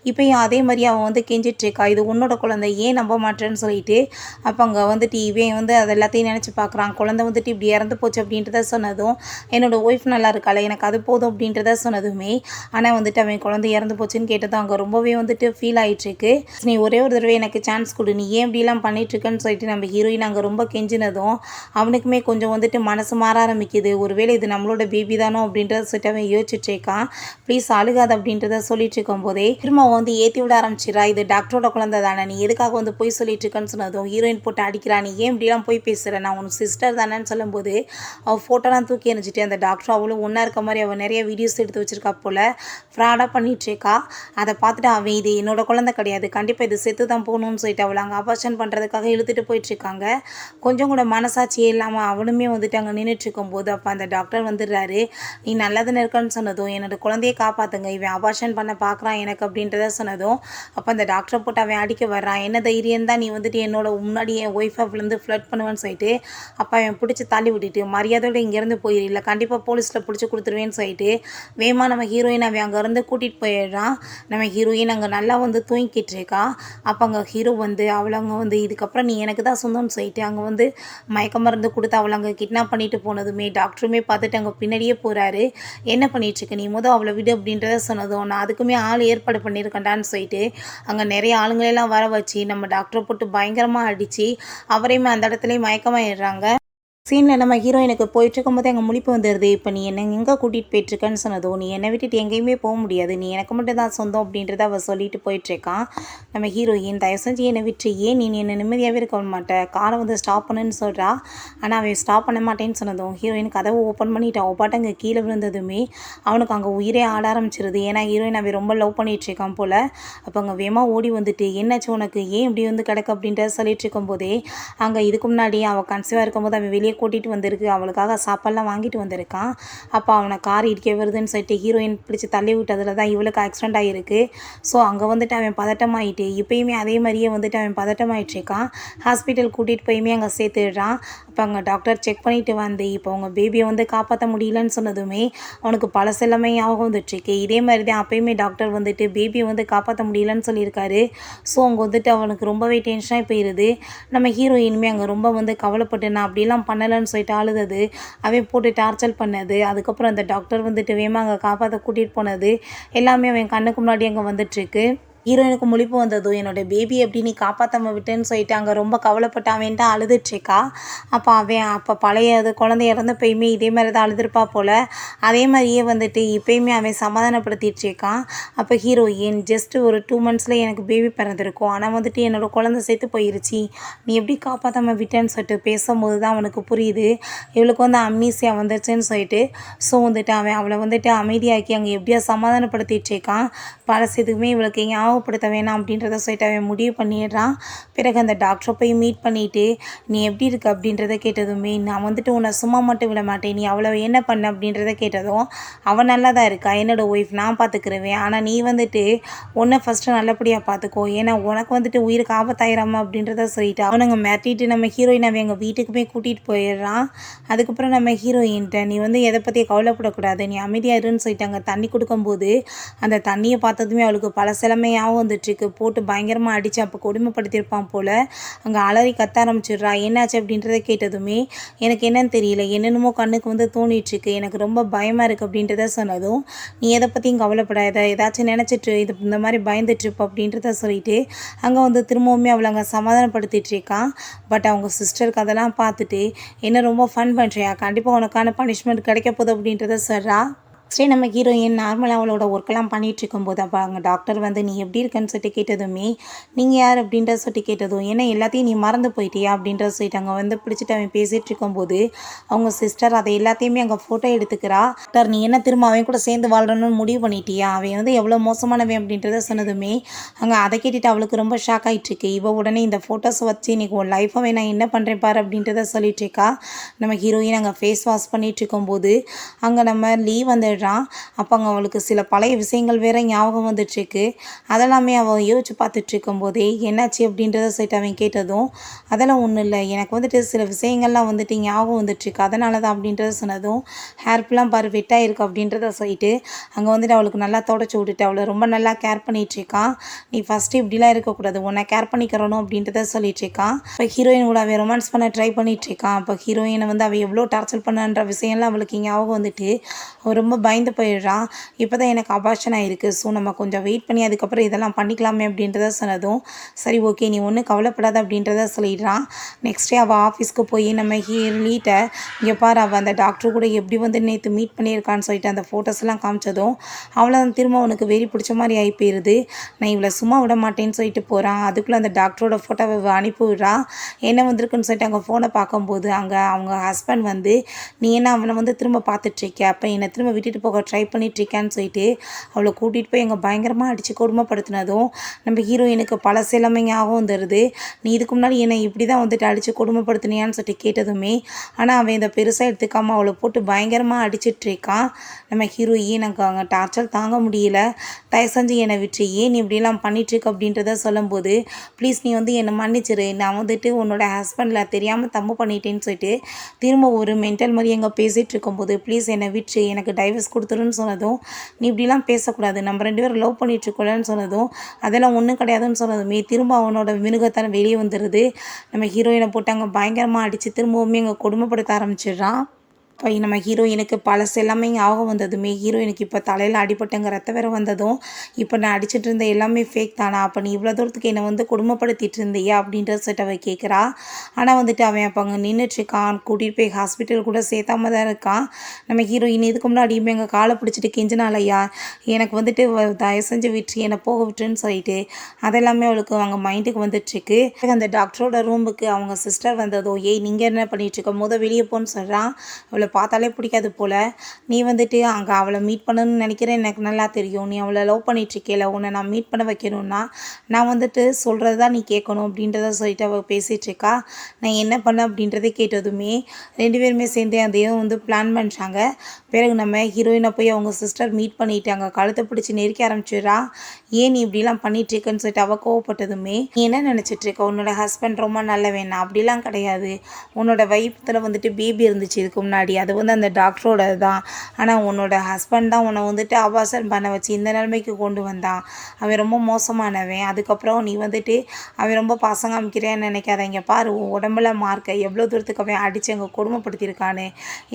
இப்போயும் அதே மாதிரி அவன் வந்து கெஞ்சிட்ருக்கா, இது உன்னோட குழந்தை, ஏன் நம்ப மாட்டேன்னு சொல்லிட்டு அப்போ அங்கே வந்துட்டு இவன் வந்து அது எல்லாத்தையும் நினச்சி பார்க்குறான். குழந்தை வந்துட்டு இப்படி இறந்து போச்சு அப்படின்றத சொன்னதும் என்னோட ஒய்ஃப் நல்லா இருக்காளே, எனக்கு அது போதும் அப்படின்றத சொன்னதுமே ஆனால் வந்துட்டு அவன் குழந்தை இறந்து போச்சுன்னு கேட்டதும் அங்கே ரொம்பவே வந்துட்டு ஃபீல் ஆகிட்டுருக்கு. நீ ஒரே ஒரு தடவை எனக்கு சான்ஸ் கொடு, நீ ஏன் இப்படிலாம் பண்ணிட்டுருக்குன்னு சொல்லிட்டு நம்ம ஹீரோயின் அங்கே ரொம்ப கெஞ்சினதும் அவனுக்குமே கொஞ்சம் வந்துட்டு மனசு மாற ஆரம்பிக்குது. ஒருவேளை இது நம்மளோட பேபி தானோ அப்படின்றத சொல்லிட்டு அவன் யோசிச்சுட்ருக்கான். ப்ளீஸ் அழுகாது அப்படின்றத சொல்லிட்டு இருக்கும் போதே திரும்ப வந்து ஏற்றி விட ஆரம்பிச்சிடா. இது டாக்டரோட குழந்தை தானே, நீ எதுக்காக வந்து போய் சொல்லிட்டு இருக்கேன்னு சொன்னதும் ஹீரோயின் போட்டு அடிக்கிறா. நீ ஏன் இப்படிலாம் போய் பேசுகிற, நான் உனக்கு சிஸ்டர் தானேன்னு சொல்லும்போது அவள் ஃபோட்டோலாம் தூக்கி எறிஞ்சிட்டு அந்த டாக்டர் அவ்வளோ ஒன்றா இருக்க மாதிரி அவள் நிறைய வீடியோஸ் எடுத்து வச்சுருக்கா போல், ஃப்ராடாக பண்ணிகிட்ருக்கா. அதை பார்த்துட்டு அவன் இது என்னோட குழந்தை கிடையாது, கண்டிப்பாக இது செத்து தான் போகணும்னு சொல்லிட்டு அவளை அங்கே அபார்ஷன் பண்ணுறதுக்காக இழுத்துட்டு போயிட்டுருக்காங்க. கொஞ்சம் கூட மனசாட்சியே இல்லாமல் அவனுமே வந்துட்டு அங்கே நின்றுட்டுருக்கும்போது அப்போ அந்த டாக்டர் வந்துடுறாரு. நீ நல்லதுன்னு இருக்கன்னு சொன்னதும் என்னோட குழந்தையை காப்பாற்றுங்க, இவன் அபார்ஷன் பண்ண பார்க்குறான் எனக்கு அப்படின்றத சொன்னதும் அப்போ அந்த டாக்டர் டாக்டரை போட்டு அவன் அடிக்க வர்றான். என்ன தைரியம் தான் நீ வந்துட்டு என்னோட முன்னாடி என் ஒய்ஃபை வந்து ஃப்ளட் பண்ணுவேன்னு சொல்லிட்டு அப்போ அவன் பிடிச்சி தள்ளி விட்டுட்டு மரியாதையோட இங்கேருந்து போயிடு, இல்லை கண்டிப்பாக போலீஸில் பிடிச்சி கொடுத்துருவேன்னு சொல்லிட்டு வேமா நம்ம ஹீரோயின் அவன் அங்கேருந்து கூட்டிகிட்டு போயிடுறான். நம்ம ஹீரோயின் அங்கே நல்லா வந்து தூங்கிக்கிட்டு இருக்கா. அப்போ அங்கே ஹீரோ வந்து அவளை அங்கே வந்து இதுக்கப்புறம் நீ எனக்கு தான் சொந்தம்னு சொல்லிட்டு அங்கே வந்து மயக்க மருந்து கொடுத்து அவளை அங்கே கிட்னாப் பண்ணிட்டு போனதுமே டாக்டருமே பார்த்துட்டு அங்கே பின்னாடியே போகிறாரு. என்ன பண்ணிட்டுருக்கு நீ அவளை விடு அப்படின்றத சொன்னதும் நான் அதுக்குமே ஆள் ஏற்பாடு பண்ணியிருக்கேன்டான்னு சொல்லிட்டு அங்கே நிறைய ஆளுங்களெல்லாம் வர வச்சு நம்ம டாக்டரை போட்டு பயங்கரமாக அடித்து அவரையுமே அந்த இடத்துலையே மயக்கமாயிடுறாங்க. சீனில் நம்ம ஹீரோயினுக்கு போயிட்டுருக்கும்போது எங்கள் முழிப்பு வந்துடுது. இப்போ நீ என்ன எங்கே கூட்டிகிட்டு போயிட்டுருக்கன்னு சொன்னதும் நீ என்னை விட்டுட்டு எங்கேயுமே போக முடியாது, நீ எனக்கு மட்டும் தான் சொந்தம் அப்படின்றத அவள் சொல்லிட்டு போயிட்டுருக்கான். நம்ம ஹீரோயின் தயவு செஞ்சு என்னை விட்டு ஏன் நீ என்னை நிம்மதியாகவே இருக்க மாட்டேன், காரை வந்து ஸ்டாப் பண்ணுன்னு சொல்கிறா. ஆனால் அவன் ஸ்டாப் பண்ண மாட்டேன்னு சொன்னதும் ஹீரோயின் கதவை ஓப்பன் பண்ணிவிட்டு அவள் பாட்டு அங்கே கீழே விழுந்ததுமே அவனுக்கு அங்கே உயிரே ஆட ஆரம்பிச்சிருது. ஏன்னா ஹீரோயின் அவன் ரொம்ப லவ் பண்ணிகிட்ருக்கான் போல். அப்போ அங்கே வேகமாக ஓடி வந்துட்டு என்னாச்சு உனக்கு, ஏன் இப்படி வந்து கிடக்கு அப்படின்றத சொல்லிட்டு இருக்கும்போதே அங்கே இதுக்கு முன்னாடி அவள் கன்சீவாக இருக்கும்போது அவன் வெளியே கூட்டிகிட்டு வந்திருக்கு, அவளுக்காக சாப்பாடெல்லாம் வாங்கிட்டு வந்திருக்கான். அப்போ அவனை கார் இடிக்க வருதுன்னு சொல்லிட்டு ஹீரோயின் பிடிச்சி தள்ளி விட்டதில் தான் இவளுக்கு ஆக்சிடென்ட் ஆகிருக்கு. ஸோ அங்கே வந்துட்டு அவன் பதட்டமாயிட்டு இப்போயுமே அதே மாதிரியே வந்துட்டு அவன் பதட்டமாயிட்டுருக்கான். ஹாஸ்பிட்டல் கூட்டிகிட்டு போயுமே அங்கே சேர்த்துடுறான். அப்போ அங்கே டாக்டர் செக் பண்ணிவிட்டு வந்து இப்போ அவங்க பேபியை வந்து காப்பாற்ற முடியலன்னு சொன்னதுமே அவனுக்கு பழசெல்லாமே ஞாபகம் வந்துட்டுருக்கு. இதே மாதிரி தான் அப்போயுமே டாக்டர் வந்துட்டு பேபியை வந்து காப்பாற்ற முடியலன்னு சொல்லியிருக்காரு. ஸோ அங்கே வந்துட்டு அவனுக்கு ரொம்பவே டென்ஷனாக போயிடுது. நம்ம ஹீரோயினுமே அங்கே ரொம்ப வந்து கவலைப்பட்டு நான் அப்படிலாம் பண்ணலைன்னு சொல்லிட்டு அழுதது, அவன் போட்டு டார்ச்சர் பண்ணது, அதுக்கப்புறம் அந்த டாக்டர் வந்துட்டு வேகமாக அங்கே காப்பாற்ற கூட்டிகிட்டு போனது எல்லாமே அவன் கண்ணுக்கு முன்னாடி அங்கே வந்துட்டுருக்கு. ஹீரோயினுக்கு முழிப்பு வந்ததும் என்னோட பேபி எப்படி நீ காப்பாற்றாம விட்டேன்னு சொல்லிட்டு அங்கே ரொம்ப கவலைப்பட்டு அவன் தான் அழுதுட்ருக்கா. அப்போ பழைய அது குழந்தை இறந்தப்பயுமே இதே மாதிரி தான் அழுதுருப்பா போல். அதே மாதிரியே வந்துட்டு இப்போயுமே அவன் சமாதானப்படுத்திட்டுருக்கான். அப்போ ஹீரோயின் ஜஸ்ட்டு ஒரு 2 monthஸில் எனக்கு பேபி பிறந்திருக்கும், ஆனால் வந்துட்டு என்னோடய குழந்தை செத்து போயிருச்சு, நீ எப்படி காப்பாற்றாம விட்டேன்னு சொல்லிட்டு பேசும்போது தான் அவனுக்கு புரியுது இவளுக்கு வந்து அம்னீசியா வந்துருச்சுன்னு சொல்லிட்டு. ஸோ வந்துட்டு அவன் அவளை வந்துட்டு அமைதியாக்கி அங்கே எப்படியா சமாதானப்படுத்திட்டுருக்கான். பழசு எதுவுமே இவளுக்கு ஞாபகப்படுத்த வேணாம் அப்படின்றத சொல்லிட்டு அவன் முடிவு பண்ணிடுறான். பிறகு அந்த டாக்டரை போய் மீட் பண்ணிவிட்டு நீ எப்படி இருக்க அப்படின்றத கேட்டதுமே நான் வந்துட்டு உன்னை சும்மா மட்டும் விட மாட்டேன், நீ அவ்வளோ என்ன பண்ண அப்படின்றத கேட்டதும் அவன் நல்லா தான் இருக்கா, என்னோடய ஒய்ஃப் நான் பார்த்துக்கிறவேன், ஆனால் நீ வந்துட்டு உன்னை ஃபஸ்ட்டு நல்லபடியாக பார்த்துக்கோ, ஏன்னா உனக்கு வந்துட்டு உயிருக்கு ஆபத்தாயிராமா அப்படின்றத சொல்லிட்டு அவனுங்க மிரட்டிட்டு நம்ம ஹீரோயின் அவன் எங்கள் வீட்டுக்குமே கூட்டிகிட்டு போயிடுறான். அதுக்கப்புறம் நம்ம ஹீரோயின்ட்ட நீ வந்து எதை பற்றி கவலைப்படக்கூடாது, நீ அமைதியாக இருன்னு சொல்லிட்டு அங்கே தண்ணி கொடுக்கும்போது அந்த தண்ணியை பார்த்ததுமே அவளுக்கு பழசெல்லாமே வந்துட்டுருக்கு, போட்டு பயங்கரமாக அடித்து அப்போ கொடுமைப்படுத்தியிருப்பான் போல். அங்கே அலறி கத்த ஆரம்பிச்சிடுறா. என்னாச்சு அப்படின்றத கேட்டதுமே எனக்கு என்னன்னு தெரியல, என்னென்னமோ கண்ணுக்கு வந்து தோணிட்டுருக்கு, எனக்கு ரொம்ப பயமாக இருக்குது அப்படின்றத சொன்னதும் நீ எதை பற்றியும் கவலைப்படாத, ஏதாச்சும் நினச்சிட்டு இது இந்த மாதிரி பயந்துட்டுருப்ப அப்படின்றத சொல்லிட்டு அங்கே வந்து திரும்பவுமே அவளை அங்கே சமாதானப்படுத்திட்டுருக்கான். பட் அவங்க சிஸ்டருக்கு அதெல்லாம் பார்த்துட்டு என்ன ரொம்ப ஃபன் பண்ணுறியா, கண்டிப்பாக உனக்கான பனிஷ்மெண்ட் கிடைக்க போகுது அப்படின்றத சொல்கிறா. சரி நம்ம ஹீரோயின் நார்மலாக அவளோட ஒர்க்கெல்லாம் பண்ணிகிட்டு இருக்கும்போது அப்போ அங்கே டாக்டர் வந்து நீ எப்படி இருக்கன்னு சொல்லிட்டு கேட்டதுமே நீங்கள் யார் அப்படின்றத சொல்லிட்டு கேட்டதும் ஏன்னா எல்லாத்தையும் நீ மறந்து போயிட்டியா அப்படின்றத சொல்லிட்டு அங்கே வந்து பிடிச்சிட்டு அவன் பேசிகிட்டு இருக்கும்போது அவங்க சிஸ்டர் அதை எல்லாத்தையுமே அங்கே ஃபோட்டோ எடுத்துக்கிறா. டாக்டர் நீ என்ன திரும்ப அவன் கூட சேர்ந்து வாழ்றணும்னு முடிவு பண்ணிட்டியா, அவன் வந்து எவ்வளோ மோசமானவன் அப்படின்றத சொன்னதுமே அங்கே அதை கேட்டுட்டு அவளுக்கு ரொம்ப ஷாக் ஆகிட்டுருக்கு. இவ உடனே இந்த ஃபோட்டோஸை வச்சு இன்றைக்கி உன் லைஃபை நான் என்ன பண்ணுறேன் பாரு அப்படின்றத சொல்லிட்டு இருக்கா. நம்ம ஹீரோயின் அங்கே ஃபேஸ் வாஷ் பண்ணிகிட்டு இருக்கும்போது அங்கே நம்ம லீவ் வந்துடுறான். அப்போ அங்கே அவளுக்கு சில பழைய விஷயங்கள் வேறு ஞாபகம் வந்துட்டுருக்கு. அதெல்லாமே அவள் யோசிச்சு பார்த்துட்டு இருக்கும்போதே என்னாச்சு அப்படின்றத சொல்லிட்டு அவன் கேட்டதும் அதெல்லாம் ஒன்றும் இல்லை, எனக்கு வந்துட்டு சில விஷயங்கள்லாம் வந்துட்டு ஞாபகம் வந்துட்டுருக்கு, அதனால தான் அப்படின்றத சொன்னதும் ஹேர்ப்லாம் பாரு வெட்டாக இருக்குது அப்படின்றத சொல்லிட்டு அங்கே வந்துட்டு அவளுக்கு நல்லா தொடச்சி விட்டுட்டு அவளை ரொம்ப நல்லா கேர் பண்ணிகிட்ருக்கான். நீ ஃபஸ்ட்டு இப்படிலாம் இருக்கக்கூடாது, உன்னை கேர் பண்ணிக்கிறணும் அப்படின்றத சொல்லிகிட்ருக்கான். இப்போ ஹீரோயின் கூட அவன் ரொமான்ஸ் பண்ண ட்ரை பண்ணிகிட்ருக்கான். அப்போ ஹீரோயினை வந்து அவள் எவ்வளோ டார்ச்சர் பண்ணன்ற விஷயம்லாம் அவளுக்கு ஞாபகம் வந்துட்டு அவள் ரொம்ப பயந்து போயிடுறான். இப்போ தான் எனக்கு அபார்ஷன் ஆகிருக்கு, ஸோ நம்ம கொஞ்சம் வெயிட் பண்ணி அதுக்கப்புறம் இதெல்லாம் பண்ணிக்கலாமே அப்படின்றத சொன்னதும் சரி ஓகே நீ ஒன்றும் கவலைப்படாத அப்படின்றத சொல்லிடுறான். நெக்ஸ்ட்டே அவள் ஆஃபீஸ்க்கு போய் நம்ம லீட்ட இங்கே பாரு அவள் அந்த டாக்டர் கூட எப்படி வந்து நேற்று மீட் பண்ணியிருக்கான்னு சொல்லிட்டு அந்த ஃபோட்டோஸ்லாம் காமிச்சதும் அவளை திரும்ப அவனுக்கு வெறி பிடிச்ச மாதிரி ஆகி போயிடுது. நான் இவளை சும்மா விட மாட்டேன்னு சொல்லிட்டு போகிறான். அதுக்குள்ளே அந்த டாக்டரோட ஃபோட்டோவை அனுப்பி விடுறா. என்ன வந்திருக்குன்னு சொல்லிட்டு அங்கே ஃபோனை பார்க்கும்போது அங்கே அவங்க ஹஸ்பண்ட் வந்து நீ என்ன அவனை வந்து திரும்ப பார்த்துட்ருக்க, அப்போ என்னை திரும்ப விட்டுட்டு விட்டுட்டு போக ட்ரை பண்ணிட்டுருக்கேன்னு சொல்லிட்டு அவளை கூட்டிகிட்டு போய் எங்கள் பயங்கரமாக அடித்து கொடுமைப்படுத்தினதும் நம்ம ஹீரோயினுக்கு பழசு எல்லாமே ஞாபகம் வந்துடுது. நீ இதுக்கு முன்னாடி என்னை இப்படி தான் வந்துட்டு அடித்து கொடுமைப்படுத்தினியான்னு சொல்லிட்டு கேட்டதுமே ஆனால் அவன் இதை பெருசாக எடுத்துக்காமல் அவளை போட்டு பயங்கரமாக அடிச்சிட்ருக்கான். நம்ம ஹீரோயின் எனக்கு அங்கே டார்ச்சர் தாங்க முடியல, தயவு செஞ்சு என்னை விட்டு ஏன் நீ இப்படிலாம் பண்ணிட்டுருக்கு அப்படின்றத சொல்லும்போது ப்ளீஸ் நீ வந்து என்னை மன்னிச்சிரு, நான் வந்துட்டு உன்னோட ஹஸ்பண்டில் தெரியாமல் தப்பு பண்ணிட்டேன்னு சொல்லிட்டு திரும்ப ஒரு மென்டல் மாதிரி எங்கே பேசிகிட்டு இருக்கும்போது ப்ளீஸ் என்னை விட்டு எனக்கு டைவர்ஸ் கொடுத்துருன்னு சொன்னதும் நீ இப்படிலாம் பேசக்கூடாது, நம்ம 2 பேரும் லவ் பண்ணிட்டுருக்கோம்னு சொன்னதும் அதெல்லாம் ஒன்றும் கிடையாதுன்னு சொன்னதுமே திரும்ப அவனோட மினுகத்தான வெளியே வந்துடுது. நம்ம ஹீரோயினை போட்டு அங்கே பயங்கரமாக அடித்து திரும்பவுமே அங்கே கொடுமைப்படுத்த ஆரம்பிச்சிடுறான். இப்போ நம்ம ஹீரோயினுக்கு பழசு எல்லாமே ஞாபகம் வந்ததுமே ஹீரோயினுக்கு இப்போ தலையில் அடிபட்டங்க ரத்த வேற வந்ததும் இப்போ நான் அடிச்சிட்டு இருந்த எல்லாமே ஃபேக் தானா, அப்போ நீ இவ்வளோ தூரத்துக்கு என்னை வந்து கொடுமைப்படுத்திட்டு இருந்தியா அப்படின்ற சொல்லிட்டு அவள் கேட்குறா. ஆனால் வந்துட்டு அவன் அப்போ அங்கே நின்றுட்டுருக்கான், கூட்டிகிட்டு போய் ஹாஸ்பிட்டல் கூட சேர்த்தாம தான் இருக்கான். நம்ம ஹீரோயின் இதுக்கு முன்னாடியுமே எங்கள் காலை பிடிச்சிட்டு கெஞ்சினாலையா எனக்கு வந்துட்டு தயவு செஞ்சு விட்டு என்னை போக விட்டுருன்னு சொல்லிட்டு அதெல்லாமே அவளுக்கு அவங்க மைண்டுக்கு வந்துட்டுருக்கு. அந்த டாக்டரோட ரூமுக்கு அவங்க சிஸ்டர் வந்ததோ ஏய் நீங்கள் என்ன பண்ணிகிட்ருக்க வெளியே போன்னு சொல்கிறான். அவளை பார்த்தாலே பிடிக்காது போல், நீ வந்துட்டு அங்கே அவளை மீட் பண்ணணும்னு நினைக்கிறேன், எனக்கு நல்லா தெரியும், நீ அவளை லவ் பண்ணிகிட்ருக்கேல, உன்னை நான் மீட் பண்ண வைக்கணும்னா நான் வந்துட்டு சொல்கிறது தான் நீ கேட்கணும் அப்படின்றத சொல்லிட்டு அவள் பேசிகிட்ருக்கா. நான் என்ன பண்ணேன் அப்படின்றத கேட்டதுமே 2 பேருமே சேர்ந்து அதையும் வந்து பிளான் பண்ணிட்டாங்க. பிறகு நம்ம ஹீரோயினை போய் அவங்க சிஸ்டர் மீட் பண்ணிட்டாங்க, கழுத்தை பிடிச்சி நெருக்க ஆரம்பிச்சிடுறா. ஏன் நீ இப்படிலாம் பண்ணிகிட்ருக்குன்னு சொல்லிட்டு அவள் கோவப்பட்டதுமே நீ என்ன நினச்சிட்ருக்க, உன்னோட ஹஸ்பண்ட் ரொம்ப நல்ல வேணா, அப்படிலாம் கிடையாது, உன்னோட வயிற்றில் வந்துட்டு பேபி இருந்துச்சு இதுக்கு முன்னாடி, அது வந்து அந்த டாக்டரோட தான், ஆனால் உன்னோட ஹஸ்பண்ட் தான் உன்னை வந்துட்டு அபார்ஷன் பண்ண வச்சு இந்த நிலைமைக்கு கொண்டு வந்தான், அவன் ரொம்ப மோசமானவன். அதுக்கப்புறம் நீ வந்துட்டு அவன் ரொம்ப பாசம் காமிக்கிறேன்னு நினைக்காதீங்க, பாரு உன் உடம்புல மார்க்க எவ்வளோ தூரத்துக்கு அவன் அடித்து அங்கே கொடுமைப்படுத்தியிருக்கான்னு,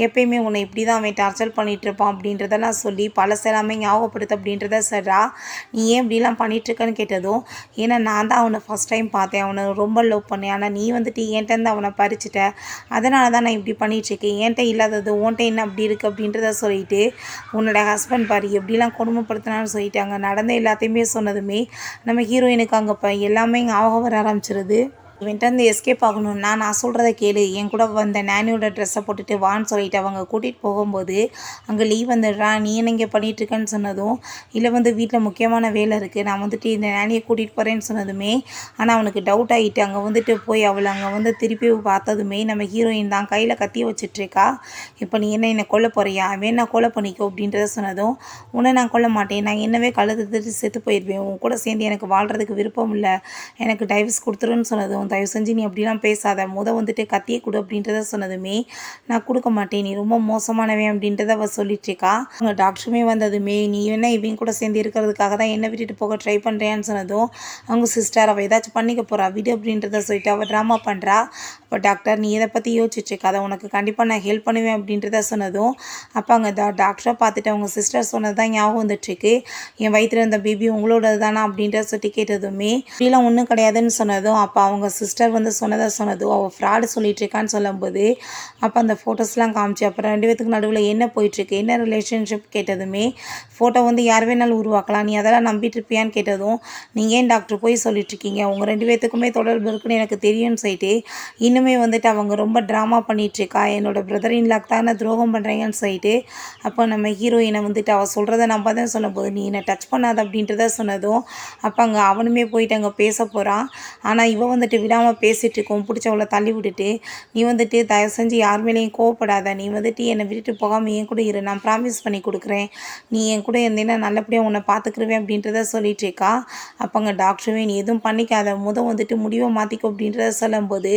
எப்பயுமே உன்னை இப்படி தான் அவன் டார்ச்சர் பண்ணிகிட்டு இருப்பான் அப்படின்றதெல்லாம் சொல்லி பழசெல்லாமே ஞாபகப்படுத்து அப்படின்றத சொல்கிறா. நீ ஏன் இப்படிலாம் பண்ணிகிட்ருக்கன்னு கேட்டதும் ஏன்னா நான் தான் அவனை ஃபஸ்ட் டைம் பார்த்தேன், அவனை ரொம்ப லவ் பண்ணேன், ஆனால் நீ வந்துட்டு என்கிட்டருந்து அவனை பறிச்சுட்ட, அதனால தான் நான் இப்படி பண்ணிகிட்ருக்கேன், என்கிட்ட இல்லாதது உன்கிட்ட என்ன அப்படி இருக்குது அப்படின்றத சொல்லிட்டு உன்னோட ஹஸ்பண்ட் பாரு எப்படிலாம் கொடுமைப்படுத்தினான்னு சொல்லிட்டு அங்கே நடந்த எல்லாத்தையுமே சொன்னதுமே நம்ம ஹீரோயினுக்கு அங்கே இப்போ எல்லாமே ஞாபகம் வர ஆரம்பிச்சிருது. இவன்ட்டு வந்து எஸ்கேப் ஆகணும்னா நான் சொல்கிறத கேளு, என் கூட வந்த நானியோட ட்ரெஸ்ஸை போட்டுட்டு வான்னு சொல்லிட்டு அவங்க கூட்டிகிட்டு போகும்போது அங்கே லீவ் வந்துடுறா. நீ என்ன இங்கே பண்ணிகிட்ருக்கேன்னு சொன்னதும் இல்லை வந்து வீட்டில் முக்கியமான வேலை இருக்குது, நான் வந்துட்டு இந்த நானியை கூட்டிகிட்டு போகிறேன்னு சொன்னதுமே ஆனால் அவனுக்கு டவுட் ஆகிட்டு அங்கே வந்துட்டு போய் அவளை அங்கே வந்து திருப்பி பார்த்ததுமே நம்ம ஹீரோயின் தான் கையில் கத்தி வச்சிட்ருக்கா. இப்போ நீ என்னை கொல்ல போகிறியா, வேணா கொலை பண்ணிக்கோ அப்படின்றத சொன்னதும் உன்னை நான் கொல்ல மாட்டேன், நான் என்னவே கழுத்து செத்து போயிடுவேன், உன் கூட சேர்ந்து எனக்கு வாழ்கிறதுக்கு விருப்பம் இல்லை, எனக்கு டைவர்ஸ் கொடுத்துருன்னு சொன்னதும் தயவு செஞ்சு நீ அப்படிலாம் பேசாத, வந்துட்டு கத்தியை கொடு அப்படின்றத சொன்னதுமே நான் கொடுக்க மாட்டேன், நீ ரொம்ப மோசமானவன் அப்படின்றத அவள் சொல்லிட்டுருக்கா. அவங்க டாக்டருமே வந்ததுமே நீ என்ன இவங்க கூட சேர்ந்து இருக்கிறதுக்காக தான் என்ன விட்டுட்டு போக ட்ரை பண்ணுறேன்னு சொன்னதும் அவங்க சிஸ்டர் அவள் ஏதாச்சும் பண்ணிக்க போகிறா விடு அப்படின்றத சொல்லிட்டு அவள் ட்ராமா பண்ணுறா. அப்போ டாக்டர் நீ இதை பற்றி யோசிச்சுட்ருக்காத, உனக்கு கண்டிப்பாக நான் ஹெல்ப் பண்ணுவேன் அப்படின்றத சொன்னதும் அப்போ அங்கே டாக்டரை பார்த்துட்டு அவங்க சிஸ்டர் சொன்னது தான் ஞாபகம் வந்துட்டுருக்கு, என் வயிற்றுல இருந்த பேபி உங்களோடது தானா அப்படின்றத சொல்லி கேட்டதுமே இப்படிலாம் ஒன்றும் கிடையாதுன்னு சொன்னதும் அப்போ அவங்க சிஸ்டர் வந்து சொன்னதும் அவள் ஃப்ராடு சொல்லிட்டு இருக்கான்னு சொல்லும்போது அப்போ அந்த ஃபோட்டோஸ்லாம் காமிச்சு அப்புறம் 2 பேத்துக்கு நடுவில் என்ன போயிட்டுருக்கு, என்ன ரிலேஷன்ஷிப் கேட்டதுமே ஃபோட்டோ வந்து யார் வேணாலும் உருவாக்கலாம், நீ அதெல்லாம் நம்பிட்டு இருப்பியான்னு கேட்டதும் நீங்கள் ஏன் டாக்டர் போய் சொல்லிட்டுருக்கீங்க, உங்கள் 2 பேத்துக்குமே தொடர்பு இருக்குன்னு எனக்கு தெரியும்னு சொல்லிட்டு இன்னுமே வந்துட்டு அவங்க ரொம்ப ட்ராமா பண்ணிகிட்ருக்கா, என்னோடய பிரதர் இன்லாக் தானே துரோகம் பண்ணுறீங்கன்னு சொல்லிட்டு அப்போ நம்ம ஹீரோயினை வந்துட்டு அவள் சொல்கிறத நம்ப தான் சொல்லும்போது நீ என்னை டச் பண்ணாத அப்படின்றத சொன்னதும் அப்போ அங்கே அவனுமே போயிட்டு அங்கே பேச போகிறான். ஆனால் இவன் வந்துட்டு விடாமல் பேசிகிட்ருக்கோம், பிடிச்சவளை தள்ளி விட்டுட்டு நீ வந்துட்டு தயவு செஞ்சு யார் மேலேயும் கோவப்படாத, நீ வந்துட்டு என்னை விட்டுட்டு போகாமல் என் கூட இரு, நான் ப்ராமிஸ் பண்ணி கொடுக்குறேன், நீ என் கூட இருந்தேன்னா நல்லபடியாக உன்னை பார்த்துக்குருவேன் அப்படின்றத சொல்லிட்டுருக்கா. அப்போ அங்கே டாக்டருமே நீ எதுவும் பண்ணிக்காத, வந்துட்டு முடிவை மாற்றிக்கோ அப்படின்றத சொல்லும்போது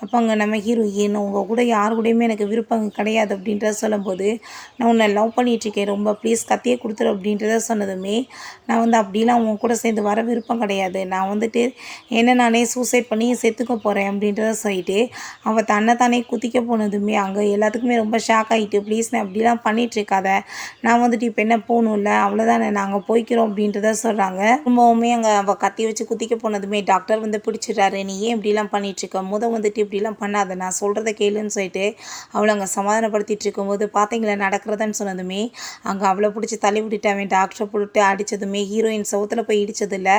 அப்போ அங்கே நம்ம ஹீரோயின் உங்கள் கூட யார் கூடயுமே எனக்கு விருப்பம் கிடையாது அப்படின்றத சொல்லும்போது நான் உன்னை லவ் பண்ணிகிட்ருக்கேன், ரொம்ப ப்ளீஸ் கத்தியை கொடுத்துரு அப்படின்றத சொன்னதுமே நான் வந்து அப்படிலாம் உன் கூட சேர்ந்து வர விருப்பம் கிடையாது, நான் வந்துட்டு என்ன நானே சூசைட் பண்ணி செத்துக்க போகிறேன் அப்படின்றத சொல்லிட்டு அவள் தன்னைத்தானே குதிக்க போனதுமே அங்கே எல்லாத்துக்குமே ரொம்ப ஷாக் ஆகிட்டு ப்ளீஸ் நான் அப்படிலாம் பண்ணிகிட்ருக்காத, நான் வந்துட்டு இப்போ என்ன போகணும்ல அவ்வளோதானே நாங்கள் போய்க்கிறோம் அப்படின்றத சொல்கிறாங்க. ரொம்பவுமே அங்கே அவள் கத்தி வச்சு குதிக்க போனதுமே டாக்டர் வந்து பிடிச்சிடுறாரு, நீ ஏன் இப்படிலாம் பண்ணிகிட்ருக்க, வந்துட்டு இப்படிலாம் பண்ணாத, நான் சொல்கிறத கேளுன்னு சொல்லிட்டு அவளை அங்கே சமாதானப்படுத்திட்டு இருக்கும்போது பார்த்தீங்களா நடக்கிறதுன்னு சொன்னதுமே அங்கே அவளை பிடிச்சி தள்ளி விட்டுட்டு அவன் டாக்டரை போட்டு அடித்ததுமே ஹீரோயின் சவுத்தில் போய் இடித்ததில்ல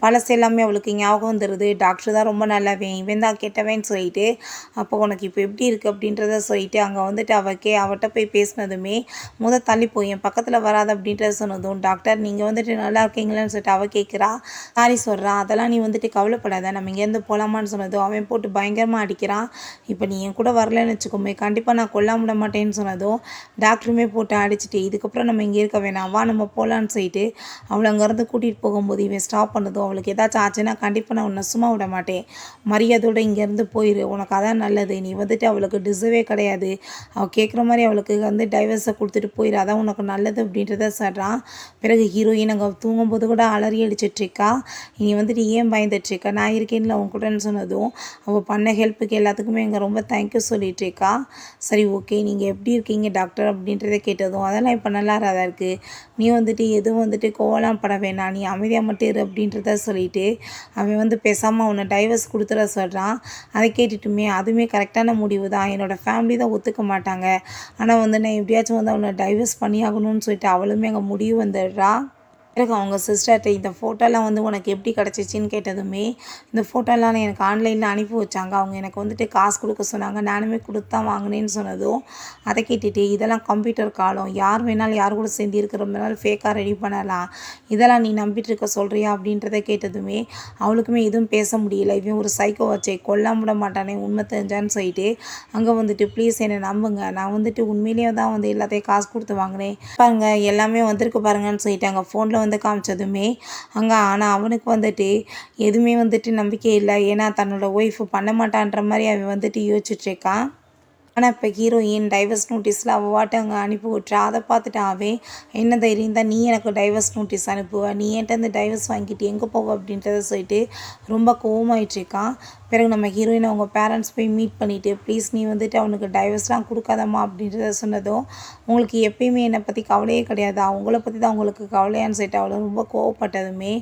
பழசு எல்லாமே அவளுக்கு ஞாபகம் வந்துடுது. டாக்டர் தான் ரொம்ப நல்லவன், இவன் தான் கெட்டவன்னு சொல்லிட்டு, அப்போ உனக்கு இப்போ எப்படி இருக்குது அப்படின்றத சொல்லிட்டு அங்கே வந்துட்டு அவட்ட போய் பேசினதுமே தள்ளி போய் என் பக்கத்தில் வராது அப்படின்றத சொன்னதும், டாக்டர் நீங்கள் வந்துட்டு நல்லா இருக்கீங்களான்னு சொல்லிட்டு அவள் கேட்குறா. சாரி சொல்கிறா. அதெல்லாம் நீ வந்துட்டு கவலைப்படாத, நம்ம இங்கேருந்து போகலாமான்னு சொன்னதும் அவன் போட்டு பயங்கரமாக அடிக்கிறான். இப்போ நீ என் கூட வரலன்னு வச்சுக்கோமே, கண்டிப்பாக நான் கொல்லாம விட மாட்டேன்னு சொன்னதும் டாக்டருமே போட்டு அடிச்சுட்டு, இதுக்கப்புறம் நம்ம இங்கே இருக்க வேணாம், வா நம்ம போகலான்னு சொல்லிட்டு அவளை அங்கேருந்து கூட்டிகிட்டு போகும்போது இவன் ஸ்டாப் பண்ணதும், அவளுக்கு ஏதாச்சும் ஆச்சுன்னா கண்டிப்பாக நான் உன்னை சும்மா விட மாட்டேன், மரியாதையோடு இங்கேருந்து போயிரு, உனக்கு அதான் நல்லது, நீ வந்துட்டு அவளுக்கு டிசர்வே கிடையாது, அவள் கேட்குற மாதிரி அவளுக்கு வந்து டைவர்ஸை கொடுத்துட்டு போயிரு, அதான் உனக்கு நல்லது அப்படின்றத சொல்கிறான். பிறகு ஹீரோயின் அங்கே தூங்கும்போது கூட அலறி அடிச்சிட்ருக்கா. நீ வந்துட்டு ஏன் பயந்துட்டுருக்கா, நான் இருக்கேன்ல உன் கூடன்னு சொன்னதும் அவள் பண்ண ஹெல்ப்புக்கு எல்லாத்துக்குமே இங்கே ரொம்ப தேங்க்யூ சொல்லிகிட்ருக்கா. சரி ஓகே, நீங்கள் எப்படி இருக்கீங்க டாக்டர் அப்படின்றத கேட்டதும், அதெல்லாம் இப்போ நல்லா தான் இருக்குது, நீ வந்துட்டு எதுவும் வந்துட்டு கோவலாம் பட வேணாம், நீ அமைதியாக மட்டும் இரு அப்படின்றத சொல்லிட்டு அவன் வந்து பேசாமல் அவனை டைவர்ஸ் கொடுத்துட சொல்கிறான். அதை கேட்டுட்டுமே அதுவுமே கரெக்டான முடிவு தான், என்னோடய ஃபேமிலி தான் ஒத்துக்க மாட்டாங்க, ஆனால் வந்து நான் எப்படியாச்சும் வந்து அவனை டைவர்ஸ் பண்ணி ஆகணும்னு சொல்லிட்டு அவளுமே அங்கே முடிவு வந்துடுறா. பிறகு அவங்க சிஸ்டர்கிட்ட இந்த ஃபோட்டோலாம் வந்து உனக்கு எப்படி கிடச்சிச்சின்னு கேட்டதுமே, இந்த ஃபோட்டோலாம் எனக்கு ஆன்லைனில் அனுப்பி வச்சாங்க, அவங்க எனக்கு வந்துட்டு காசு கொடுக்க சொன்னாங்க, நானுமே கொடுத்து தான் வாங்கினேன்னு சொன்னதும் அதை கேட்டுட்டு, இதெல்லாம் கம்ப்யூட்டர் காலம், யார் வேணாலும் யார் கூட சேர்ந்து இருக்கிறதுனால ஃபேக்காக ரெடி பண்ணலாம், இதெல்லாம் நீ நம்பிட்டு இருக்க சொல்கிறியா அப்படின்றத கேட்டதுமே அவளுக்குமே எதுவும் பேச முடியல. இவன் ஒரு சைக்கோ வச்சே கொல்லாம விட மாட்டானே உண்மை தெரிஞ்சான்னு சொல்லிட்டு அங்கே வந்துட்டு ப்ளீஸ் என்னை நம்புங்க, நான் வந்துட்டு உண்மையிலேயே தான் வந்து எல்லாத்தையும் காசு கொடுத்து வாங்கினேன் பாருங்க, எல்லாமே வந்திருக்கு பாருங்கன்னு சொல்லிட்டு அங்கே ஃபோனில் வந்து காமிச்சதுமே அங்கே ஆனால் அவனுக்கு வந்துட்டு எதுவுமே வந்துட்டு நம்பிக்கை இல்லை. ஏன்னா தன்னோட ஒய்ஃபு பண்ண மாட்டான்ற மாதிரி அவன் வந்துட்டு யோசிச்சுட்ருக்கான். ஆனால் இப்போ ஹீரோயின் டைவர்ஸ் நோட்டீஸில் அவள் வாட்டு அங்கே அனுப்பி விட்றா. அதை பார்த்துட்டு அவன் என்ன தைரியம் தான் நீ எனக்கு டைவர்ஸ் நோட்டீஸ் அனுப்புவ, நீ என்கிட்ட வந்து டைவர்ஸ் வாங்கிட்டு எங்கே போவ அப்படின்றத சொல்லிட்டு ரொம்ப கோவமாயிட்ருக்கான். பிறகு நம்ம ஹீரோயின் அவங்க பேரண்ட்ஸ் போய் மீட் பண்ணிவிட்டு ப்ளீஸ் நீ வந்துட்டு அவனுக்கு டைவர்ஸ்லாம் கொடுக்காதம்மா அப்படின்றத சொன்னதும், உங்களுக்கு எப்பயுமே என்னை பற்றி கவலையே கிடையாது, அவங்கள பற்றி தான் அவங்களுக்கு கவலையான்னு சொல்லிட்டு அவளை ரொம்ப கோவப்பட்டதுமே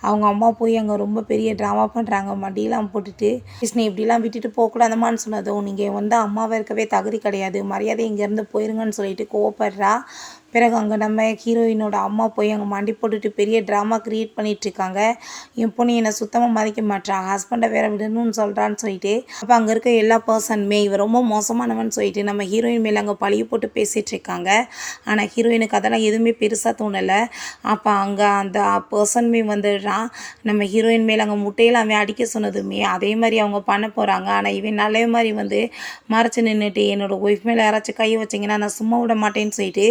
அவங்க அம்மா போய் அங்கே ரொம்ப பெரிய ட்ராமா பண்ணுறாங்க, மடியெல்லாம் போட்டுட்டு ப்ளீஸ் நீ இப்படிலாம் விட்டுட்டு போகக்கூடாதம்மான்னு சொன்னதும், நீங்கள் வந்து அம்மாவை இருக்கவே தகுதி கிடையாது, மரியாதை இங்கேருந்து போயிருங்கன்னு சொல்லிட்டு கோவப்படுறா. பிறகு அங்கே நம்ம ஹீரோயினோட அம்மா போய் அங்கே மண்டி போட்டுட்டு பெரிய ட்ராமா க்ரியேட் பண்ணிகிட்ருக்காங்க. என் பொண்ணு என்னை சுத்தமாக மதிக்க மாட்டான், ஹஸ்பண்டை வேற விடணும்னு சொல்கிறான்னு சொல்லிட்டு அப்போ அங்கே இருக்க எல்லா பர்சனுமே இவன் ரொம்ப மோசமானவன்னு சொல்லிட்டு நம்ம ஹீரோயின் மேலே அங்கே பழிய போட்டு பேசிகிட்ருக்காங்க. ஆனால் ஹீரோயினுக்கு அதெல்லாம் எதுவுமே பெருசாக தோணலை. அப்போ அங்கே அந்த பர்சனுமே வந்துடுறான். நம்ம ஹீரோயின் மேலே அங்கே முட்டையில் அவன் அடிக்க சொன்னதுமே அதே மாதிரி அவங்க பண்ண போகிறாங்க. ஆனால் இவன் நல்ல மாதிரி வந்து மறைச்சி நின்றுட்டு என்னோடய ஒய்ஃப் மேலே யாராச்சும் கையை வச்சிங்கன்னா நான் சும்மா விட மாட்டேன்னு சொல்லிட்டு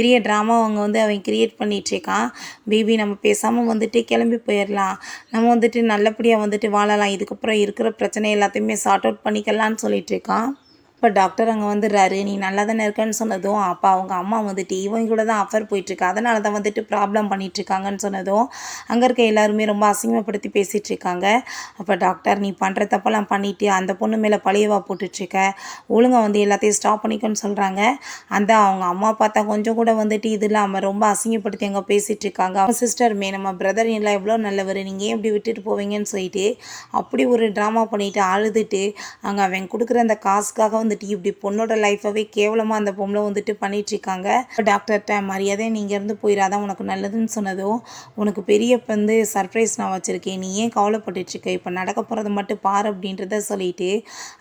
பெரிய ட்ராமா அவங்க வந்து அவன் கிரியேட் பண்ணிகிட்ருக்கான். பேபி நம்ம பேசாமல் வந்துட்டு கிளம்பி போயிடலாம், நம்ம வந்துட்டு நல்லபடியாக வந்துட்டு வாழலாம், இதுக்கப்புறம் இருக்கிற பிரச்சனை எல்லாத்தையுமே சார்ட் அவுட் பண்ணிக்கலான்னு சொல்லிகிட்ருக்கான். இப்போ டாக்டர் அங்கே வந்துடுறாரு. நீ நல்லா தானே இருக்கேன்னு சொன்னதும் அப்போ அவங்க அம்மா வந்துட்டு இவங்க கூட தான் அஃபர் போயிட்டுருக்கு, அதனால தான் வந்துட்டு ப்ராப்ளம் பண்ணிகிட்ருக்காங்கன்னு சொன்னதும் அங்கே இருக்க எல்லாருமே ரொம்ப அசிங்கப்படுத்தி பேசிகிட்ருக்காங்க. அப்போ டாக்டர் நீ பண்ணுற தப்பெல்லாம் பண்ணிவிட்டு அந்த பொண்ணு மேலே பழியவா போட்டுட்ருக்க, ஒழுங்காக வந்து எல்லாத்தையும் ஸ்டாப் பண்ணிக்கோன்னு சொல்கிறாங்க. அந்த அவங்க அம்மா பார்த்தா கொஞ்சம் கூட வந்துட்டு இது இல்லாமல் ரொம்ப அசிங்கப்படுத்தி அங்கே பேசிகிட்ருக்காங்க. அவங்க சிஸ்டருமே நம்ம பிரதர் எல்லாம் எவ்வளோ நல்லவர், நீங்கள் ஏன் இப்படி விட்டுட்டு போவீங்கன்னு சொல்லிட்டு அப்படி ஒரு ட்ராமா பண்ணிவிட்டு அழுதுட்டு அங்கே அவன் கொடுக்குற அந்த காசுக்காக வந்துட்டு இப்படி பொண்ணோட லைஃபவே கேவலமாக அந்த பொம்பளை வந்துட்டு பண்ணிகிட்ருக்காங்க. டாக்டர்கிட்ட மரியாதை நீங்கள் இருந்து போயிடாதான் உனக்கு நல்லதுன்னு சொன்னதும், உனக்கு பெரிய வந்து சர்ப்ரைஸ் நான் வச்சுருக்கேன், நீ ஏன் கவலைப்பட்டுட்ருக்க, இப்போ நடக்க போகிறத மட்டும் பாரு அப்படின்றத சொல்லிட்டு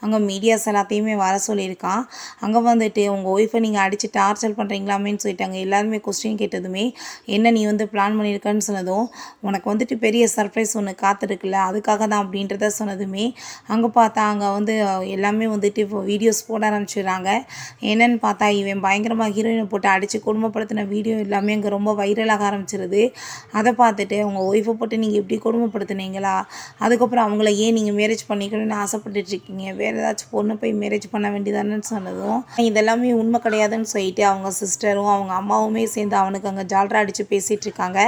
அங்கே மீடியாஸ் எல்லாத்தையுமே வர சொல்லியிருக்கான். அங்கே வந்துட்டு உங்கள் ஒய்ஃபை நீங்கள் அடித்து டார்ச்சர் பண்ணுறீங்களாமேன்னு சொல்லிட்டு அங்கே எல்லாருமே கொஸ்டின் கேட்டதுமே என்ன நீ வந்து பிளான் பண்ணியிருக்கன்னு சொன்னதும், உனக்கு வந்துட்டு பெரிய சர்ப்ரைஸ் ஒன்று காத்திருக்குல்ல அதுக்காக தான் அப்படின்றத சொன்னதுமே அங்கே பார்த்தா அங்கே வந்து எல்லாமே வந்துட்டு இப்போ வீடியோஸ் போட ஆரம்பிச்சிடுறாங்க. என்னென்னு பார்த்தா இவன் பயங்கரமாக ஹீரோயினை போட்டு அடித்து கொடுமைப்படுத்தின வீடியோ எல்லாமே அங்கே ரொம்ப வைரலாக ஆரம்பிச்சிருது. அதை பார்த்துட்டு உங்கள் ஒய்ஃபை போட்டு நீங்கள் இப்படி கொடுமைப்படுத்துனீங்களா, அதுக்கப்புறம் அவங்கள ஏன் நீங்கள் மேரேஜ் பண்ணிக்கணும்னு ஆசைப்பட்டுட்ருக்கீங்க, வேறு ஏதாச்சும் பொண்ணு போய் மேரேஜ் பண்ண வேண்டியதானு சொன்னதும் இதெல்லாமே உண்மை கிடையாதுன்னு சொல்லிட்டு அவங்க சிஸ்டரும் அவங்க அம்மாவுமே சேர்ந்து அவனுக்கு அங்கே ஜால்ரா அடித்து பேசிகிட்ருக்காங்க.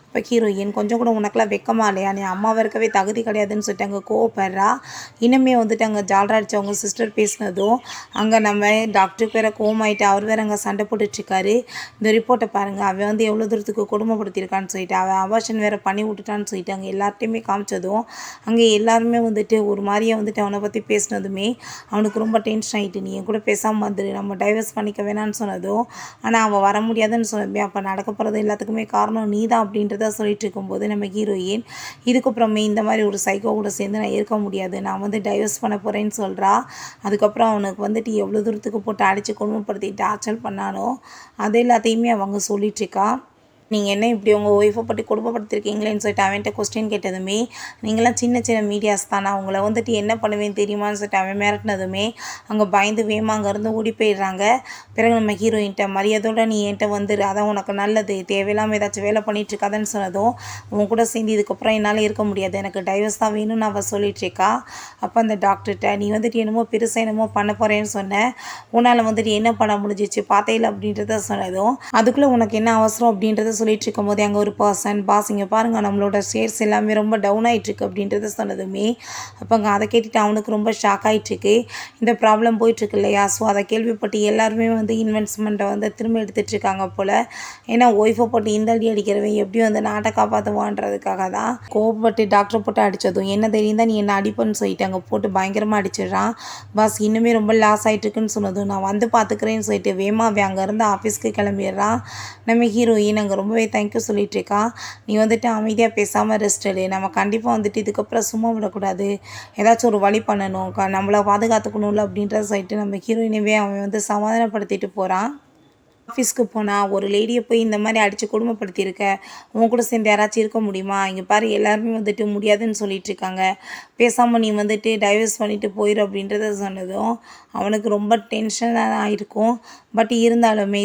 இப்போ ஹீரோயின் கொஞ்சம் கூட உனக்குலாம் வெக்கமா இல்லையா, நீ அம்மாவை இருக்கவே தகுதி கிடையாதுன்னு சொல்லிட்டு அங்கே கோவப்படுறா. இன்னுமே வந்துட்டு அங்கே ஜால்ரா அடித்து அவங்க சிஸ்டர் பேசினதும் அங்கே நம்ம டாக்டருக்கு வேறு கோவமாயிட்டு அவர் வேறு அங்கே சண்டை போட்டுட்ருக்காரு. இந்த ரிப்போர்ட்டை பாருங்கள், அவன் வந்து எவ்வளோ தூரத்துக்கு கொடுமைப்படுத்தியிருக்கான்னு சொல்லிட்டு அவன் அபார்ஷன் வேறு பண்ணி விட்டுட்டான்னு சொல்லிட்டு அங்கே எல்லார்ட்டையுமே காமிச்சதும் அங்கே எல்லாருமே வந்துட்டு ஒரு மாதிரியே வந்துட்டு அவனை பற்றி பேசினதுமே அவனுக்கு ரொம்ப டென்ஷன் ஆகிட்டு நீ என் கூட பேசாமல் வந்துடு, நம்ம டைவர்ஸ் பண்ணிக்க வேணான்னு சொன்னதும் ஆனால் அவன் வர முடியாதுன்னு சொன்னதுமே அப்போ நடக்க போகிறது எல்லாத்துக்குமே காரணம் நீ தான் அப்படின்றத அப்படின்றத சொல்லிட்டு இருக்கும்போது நம்ம ஹீரோயின் இதுக்கப்புறமே இந்த மாதிரி ஒரு சைக்கோ கூட சேர்ந்து நான் இருக்க முடியாது, நான் வந்து டைவர்ஸ் பண்ண போகிறேன்னு சொல்கிறா. அதுக்கப்புறம் அவனுக்கு வந்துட்டு எவ்வளோ தூரத்துக்கு போட்டு அடித்து கொடுமைப்படுத்தி டார்ச்சர் பண்ணானோ அது எல்லாத்தையுமே அவங்க சொல்லிட்டுருக்கா. நீங்கள் என்ன இப்படி உங்கள் ஒய்ஃபை பற்றி குடும்பப்படுத்திருக்கீங்களேன்னு சொல்லிட்டு அவன்கிட்ட கொஸ்டின் கேட்டதுமே, நீங்களாம் சின்ன சின்ன மீடியாஸ் தானே, அவங்கள வந்துட்டு என்ன பண்ணுவேன்னு தெரியுமான்னு சொல்லிட்டு அவன் மிரட்டினதுமே அங்கே பயந்து வேமா அங்கேருந்து ஓடி போயிடுறாங்க. பிறகு நம்ம ஹீரோயின்ட்ட மரியாதையோட நீ என்கிட்ட வந்துரு, அதான் உனக்கு நல்லது, தேவையில்லாமல் ஏதாச்சும் வேலை பண்ணிகிட்ருக்காதுன்னு சொன்னதும் உன் கூட சேர்ந்து இதுக்கப்புறம் என்னால் இருக்க முடியாது, எனக்கு டைவர்ஸ் தான் வேணும்னு அவள் சொல்லிகிட்ருக்கா. அப்போ அந்த டாக்டர்கிட்ட நீ வந்துட்டு என்னமோ பெருசாக என்னமோ பண்ண போகிறேன்னு சொன்னேன், உன்னால் வந்துட்டு என்ன பண்ண முடிஞ்சிச்சு பார்த்தேல அப்படின்றத சொன்னதும் அதுக்குள்ளே உனக்கு என்ன அவசரம் அப்படின்றத சொல்லிட்டு இருக்கும்போது அங்கே ஒரு பர்சன் பாஸ் இங்கே பாருங்கள் நம்மளோட ஷேர்ஸ் எல்லாமே ரொம்ப டவுன் ஆகிட்டுருக்கு அப்படின்றத சொன்னதுமே அப்போ அங்கே அதை கேட்டுட்டு அவனுக்கு ரொம்ப ஷாக் ஆகிட்டுருக்கு. இந்த ப்ராப்ளம் போயிட்டுருக்கு இல்லையா, ஸோ அதை கேள்விப்பட்டு எல்லாருமே வந்து இன்வெஸ்ட்மெண்ட்டை வந்து திரும்ப எடுத்துகிட்ருக்காங்க போல். ஏன்னா ஒய்ஃபை போட்டு இந்த அடி அடிக்கிறவன் எப்படி வந்து நாட்டை காப்பாற்றுவான்றதுக்காக தான் கோவப்பட்டு டாக்டர் போட்டு அடித்ததும் என்ன தெரியும் தான் நீ என்ன அடிப்பன்னு சொல்லிட்டு அங்கே போட்டு பயங்கரமாக அடிச்சிடுறான். பாஸ் இன்னுமே ரொம்ப லாஸ் ஆகிட்டுருக்குன்னு சொன்னதும் நான் வந்து பார்த்துக்கிறேன்னு சொல்லிட்டு வேமாவே அங்கேருந்து ஆஃபீஸ்க்கு கிளம்பிடுறான். நம்ம ஹீரோயின் அங்கே ரொம்பவே தேங்க்யூ சொல்லிட்டு இருக்கா. நீ வந்துட்டு அமைதியாக பேசாமல் ரெஸ்ட் எடு, நம்ம கண்டிப்பாக வந்துட்டு இதுக்கப்புறம் சும்மா விடக்கூடாது, ஏதாச்சும் ஒரு வழி பண்ணணும், நம்மளை பாதுகாத்துக்கணும்ல அப்படின்றத சொல்லிட்டு நம்ம ஹீரோயினவே அவன் வந்து சமாதானப்படுத்திட்டு போகிறான். ஆஃபீஸ்க்கு போனால் ஒரு லேடியை போய் இந்த மாதிரி அடித்து கொடுமைப்படுத்தியிருக்க, உன் கூட சேர்ந்து யாராச்சும் இருக்க முடியுமா, இங்கே பாரு எல்லாருமே வந்துட்டு முடியாதுன்னு சொல்லிட்டு இருக்காங்க, பேசாமல் நீ வந்துட்டு டைவர்ஸ் பண்ணிவிட்டு போயிரு அப்படின்றத சொன்னதும் அவனுக்கு ரொம்ப டென்ஷனாக ஆகிருக்கும். பட் இருந்தாலுமே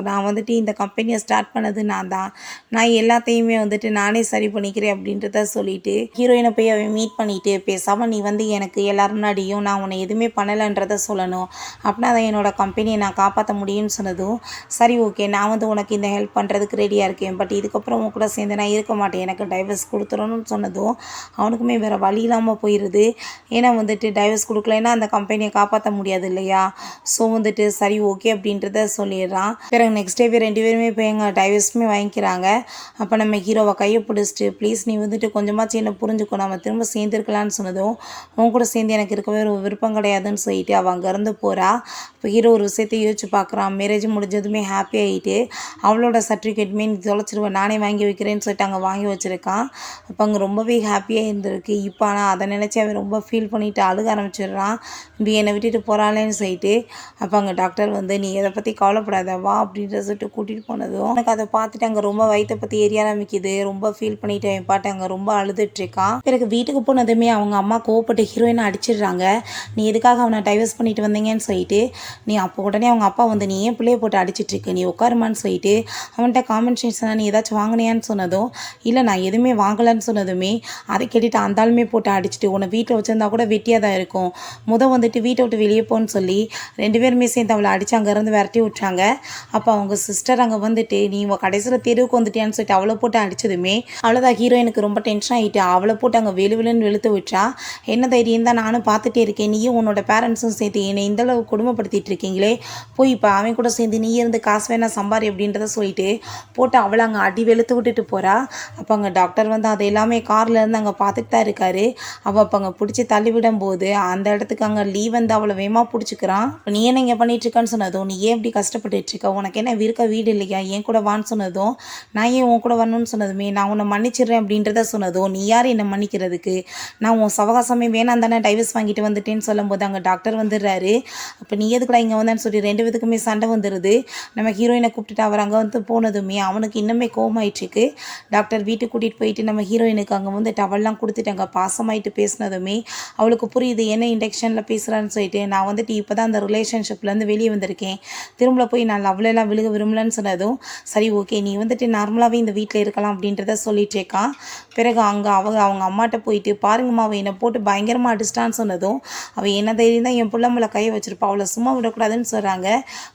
நான் வந்துட்டு இந்த கம்பெனியை ஸ்டார்ட் பண்ணது நான் தான், நான் எல்லாத்தையுமே வந்துட்டு நானே சரி பண்ணிக்கிறேன் அப்படின்றத சொல்லிவிட்டு ஹீரோயினை போய் அவன் மீட் பண்ணிவிட்டு பேசாமல் நீ வந்து எனக்கு எல்லாரும் முன்னாடியும் நான் உன்னை எதுவுமே பண்ணலைன்றதை சொல்லணும், அப்படின்னா அதை என்னோடய கம்பெனியை நான் காப்பாற்ற முடியும்னு சொன்னதும் சரி ஓகே நான் வந்து உனக்கு இந்த ஹெல்ப் பண்ணுறதுக்கு ரெடியாக இருக்கேன், பட் இதுக்கப்புறம் உன் கூட சேர்ந்து நான் இருக்க மாட்டேன், எனக்கு டைவர்ஸ் கொடுத்துடணும்னு சொன்னதும் அவனுக்குமே வேறு வழி இல்லாமல் போயிடுது. ஏன்னா வந்துட்டு டைவர்ஸ் கொடுக்கலைன்னா அந்த கம்பெனியை காப்பாற்ற முடியாது இல்லையா. ஸோ வந்துட்டு சரி ஓகே அப்படின்றத சொல்லிடுறான். பிறகு நெக்ஸ்ட் டே ரெண்டு பேருமே போய் எங்கள் டைவர்ஸுமே வாங்கிக்கிறாங்க. அப்போ நம்ம ஹீரோவை கையை பிடிச்சிட்டு ப்ளீஸ் நீ வந்துட்டு கொஞ்சமாச்சு என்ன புரிஞ்சுக்கோ, நம்ம திரும்ப சேர்ந்துருக்கலான்னு சொன்னதும் உன் கூட சேர்ந்து எனக்கு இருக்கவே ஒரு விருப்பம் கிடையாதுன்னு சொல்லிட்டு அவள் அங்கேருந்து போகிறா. இப்போ ஹீரோ ஒரு விஷயத்தை யோசிச்சு பார்க்குறான். மேரேஜ் முடிஞ்சதுமே ஹாப்பி ஆகிட்டு அவளோட சர்டிஃபிகேட்டுமே நீ தொலைச்சிருவேன் நானே வாங்கி வைக்கிறேன்னு சொல்லிட்டு அங்கே வாங்கி வச்சுருக்கான். அப்போ அங்கே ரொம்பவே ஹாப்பியாக இருந்திருக்கு. இப்போ ஆனால் அதை நினச்சி அவன் ரொம்ப ஃபீல் பண்ணிவிட்டு அழுக ஆரம்பிச்சிடுறான். இப்படி என்னை விட்டுட்டு போகிறாளேன்னு சொல்லிட்டு. அப்போ அங்கே டாக்டர் வந்து நீ எதை பற்றி கவலைப்படாத வா அப்படின்ற சொல்லிட்டு கூட்டிகிட்டு போனதும் எனக்கு அதை பார்த்துட்டு அங்கே ரொம்ப வயிற்றை பற்றி எரிய ஆரம்பிக்குது. ரொம்ப ஃபீல் பண்ணிவிட்டு அவன் பாட்டு அங்கே ரொம்ப அழுதுட்ருக்கான். பிறகு வீட்டுக்கு போனதுமே அவங்க அம்மா கோவப்பட்டு ஹீரோயினை அடிச்சிடுறாங்க. நீ எதுக்காக அவனை டைவர்ஸ் பண்ணிட்டு வந்தீங்கன்னு சொல்லிட்டு. நீ அப்போ உடனே அவங்க அப்பா வந்து நீ ஏன் பிள்ளையை போட்டு அடிச்சிட்ருக்கு, நீ உட்காருமான்னு சொல்லிட்டு அவன்கிட்ட காம்பன்சேஷனாக நீ ஏதாச்சும் வாங்கினியான்னு சொன்னதும் இல்லை நான் எதுவுமே வாங்கலைன்னு சொன்னதுமே அதை கேட்டுட்டு அந்த ஆளுமே போட்டு அடிச்சுட்டு உன்னை வீட்டில் வச்சுருந்தா கூட வெட்டியாக தான் இருக்கும், வந்துட்டு வீட்டை விட்டு வெளியே போன்னு சொல்லி ரெண்டு பேருமே சேர்ந்து அவளை அடித்து அங்கேருந்து விரட்டி விட்டாங்க. அப்போ அவங்க சிஸ்டர் அங்கே வந்துட்டு நீ கடைசியில் தெருவுக்கு வந்துட்டியான்னு சொல்லிட்டு அவளை போட்டு அடிச்சதுமே அவ்வளோதான் ஹீரோயினுக்கு ரொம்ப டென்ஷன் ஆகிட்டு அவளை போட்டு அங்கே வெளுன்னு வெளுத்து விட்டா. என்ன தைரியம் தான் நானும் பார்த்துட்டே இருக்கேன், நீயும் உன்னோட பேரண்ட்ஸும் சேர்த்து என்னை இந்தளவு கொடுமைப்படுத்திட்டு இருக்கீங்களே, போய் இப்போ அவன் கூட சேர்ந்து நீ இருந்து காசு வேணா சம்பாரி அப்படின்றத சொல்லிட்டு போட்டு அவளை அங்கே அடி வெளுத்து விட்டுட்டு போகிறா. அப்போ அங்கே டாக்டர் வந்து அது எல்லாமே காரில் இருந்து அங்கே பார்த்துட்டு தான் இருக்காரு. அவள் அப்போ அங்கே பிடிச்சி தள்ளிவிடும் போது அந்த இடத்துக்கு அங்கே லீவ் வந்து அவளை வேகமாக பிடிச்சிக்கிறான். நீ என்ன இங்கே பண்ணிகிட்ருக்கான்னு சொன்னதும் நீ ஏன் இப்படி கஷ்டப்பட்டுருக்க, உனக்கு என்ன இருக்க வீடு இல்லையா, ஏன் கூட வான்னு சொன்னதும் நான் ஏன் உன் கூட வரணும்னு சொன்னதுமே நான் உன்னை மன்னிச்சிடுறேன் அப்படின்றத சொன்னதும் நீ யார் என்னை மன்னிக்கிறதுக்கு, நான் உன் சவகாசமே வேணாம் தானே டைவர்ஸ் வாங்கிட்டு வந்துட்டேன்னு சொல்லும்போது அங்கே டாக்டர் வந்துடுறாரு. அப்போ நீ எதுக்குடா இங்கே வந்தான்னு சொல்லி ரெண்டு பேத்துக்குமே சண்டை வந்துடுது. நம்ம ஹீரோயினை கூப்பிட்டுட்டு அவர் அங்கே வந்து போனதுமே அவனுக்கு இன்னுமே கோவமாயிட்டுருக்கு. டாக்டர் வீட்டுக்கு கூட்டிகிட்டு போயிட்டு நம்ம ஹீரோயினுக்கு அங்கே வந்து டவல்லாம் கொடுத்துட்டு அங்கே பாசமாயிட்டு பேசினதுமே அவளுக்கு புரியுது என்ன இண்டக்ஷனில் பேசுகிறான்னு சொல்லிட்டு. நான் வந்துட்டு இப்போ தான் அந்த ரிலேஷன்ஷிப்லேருந்து வெளியே வந்திருக்கேன், திரும்ப போய் நான் லவ்லெல்லாம் விழுக விரும்பலன்னு சொன்னதும் சரி ஓகே நீ வந்துட்டு நார்மலாகவே இந்த வீட்டில் இருக்கலாம் அப்படின்றத சொல்லிட்டுருக்கான். பிறகு அங்கே அவங்க அம்மாட்ட போயிட்டு பாருங்கம்மா அவள் என்னை போட்டு பயங்கரமாக அடிச்சிட்டான்னு சொன்னதும் அவள் என்ன தைரியம் தான் என் பிள்ளை மேலே கையை வச்சிருப்பா, அவளை சும்மா விடக்கூடாதுன்னு சொல்கிறாங்க.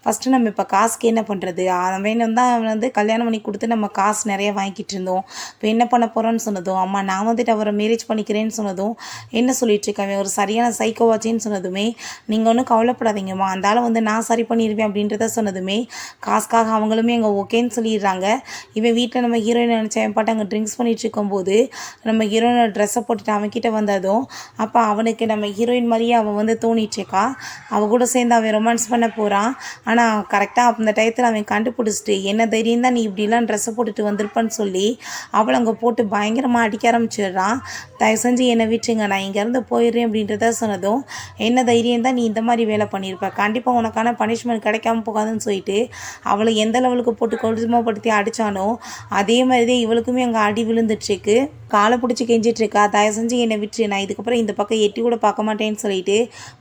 ஃபஸ்ட்டு நம்ம இப்போ காசுக்கு என்ன பண்ணுறது, அவன் தான் வந்து கல்யாணம் பண்ணி கொடுத்து நம்ம காசு நிறைய வாங்கிட்டு இருந்தோம், இப்போ என்ன பண்ண போகிறோன்னு சொன்னதும் அம்மா நான் வந்துட்டு அவரை மேரேஜ் பண்ணிக்கிறேன்னு சொன்னதும் என்ன சொல்லிட்டுருக்கேன் ஒரு சரியான சைக்கோவாச்சின்னு சொன்னதுமே நீங்கள் ஒன்றும் கவலைப்படாதீங்கம்மா அந்த ஆளை வந்து நான் சரி பண்ணிடுவேன் அப்படின்றத சொன்னதுமே காசுக்காக அவங்களுமே அங்கே ஓகேன்னு சொல்லிடுறாங்க. இவன் வீட்டில் நம்ம ஹீரோயின் நினச்சேன் பாட்டு அங்கே ட்ரிங்க்ஸ் பண்ணிட்டு இருக்கும்போது நம்ம ஹீரோயினோட ட்ரெஸ்ஸை போட்டுட்டு அவன்கிட்ட வந்ததும் அப்போ அவனுக்கு நம்ம ஹீரோயின் மாதிரியே அவன் வந்து தோணிட்டுருக்கா. அவள் கூட சேர்ந்து அவன் ரொமான்ஸ் பண்ண போகிறான். ஆனால் கரெக்டாக அந்த டயத்தில் அவன் கண்டுபிடிச்சிட்டு என்ன தைரியம் தான் நீ இப்படிலாம் ட்ரெஸ்ஸை போட்டுட்டு வந்திருப்பான்னு சொல்லி அவளை அங்கே போட்டு பயங்கரமாக அடிக்க ஆரம்பிச்சிடுறான். தயவு செஞ்சு என்னை விட்டுருங்க, நான் இங்கேருந்து போயிடுறேன் அப்படின்றத சொன்னதும், என்ன தைரியம் தான் நீ இந்த மாதிரி வேலை பண்ணியிருப்ப, கண்டிப்பாக உனக்கான பனிஷ்மெண்ட் கிடைக்காம போகாதுன்னு சொல்லிட்டு அவளை எந்த லெவலுக்கு போட்டு கொடுமைப்படுத்தி அடித்தானோ அதே மாதிரி தான் இவளுக்குமே அங்கே அடி விழுந்துட்டுருக்கு. காலை பிடிச்சி கெஞ்சிட்ருக்கா, தயவு செஞ்சு என்னை விட்டுரு, நான் இதுக்கப்புறம் இந்த பக்கம் எட்டி கூட பார்க்க மாட்டேன்னு சொல்லிட்டு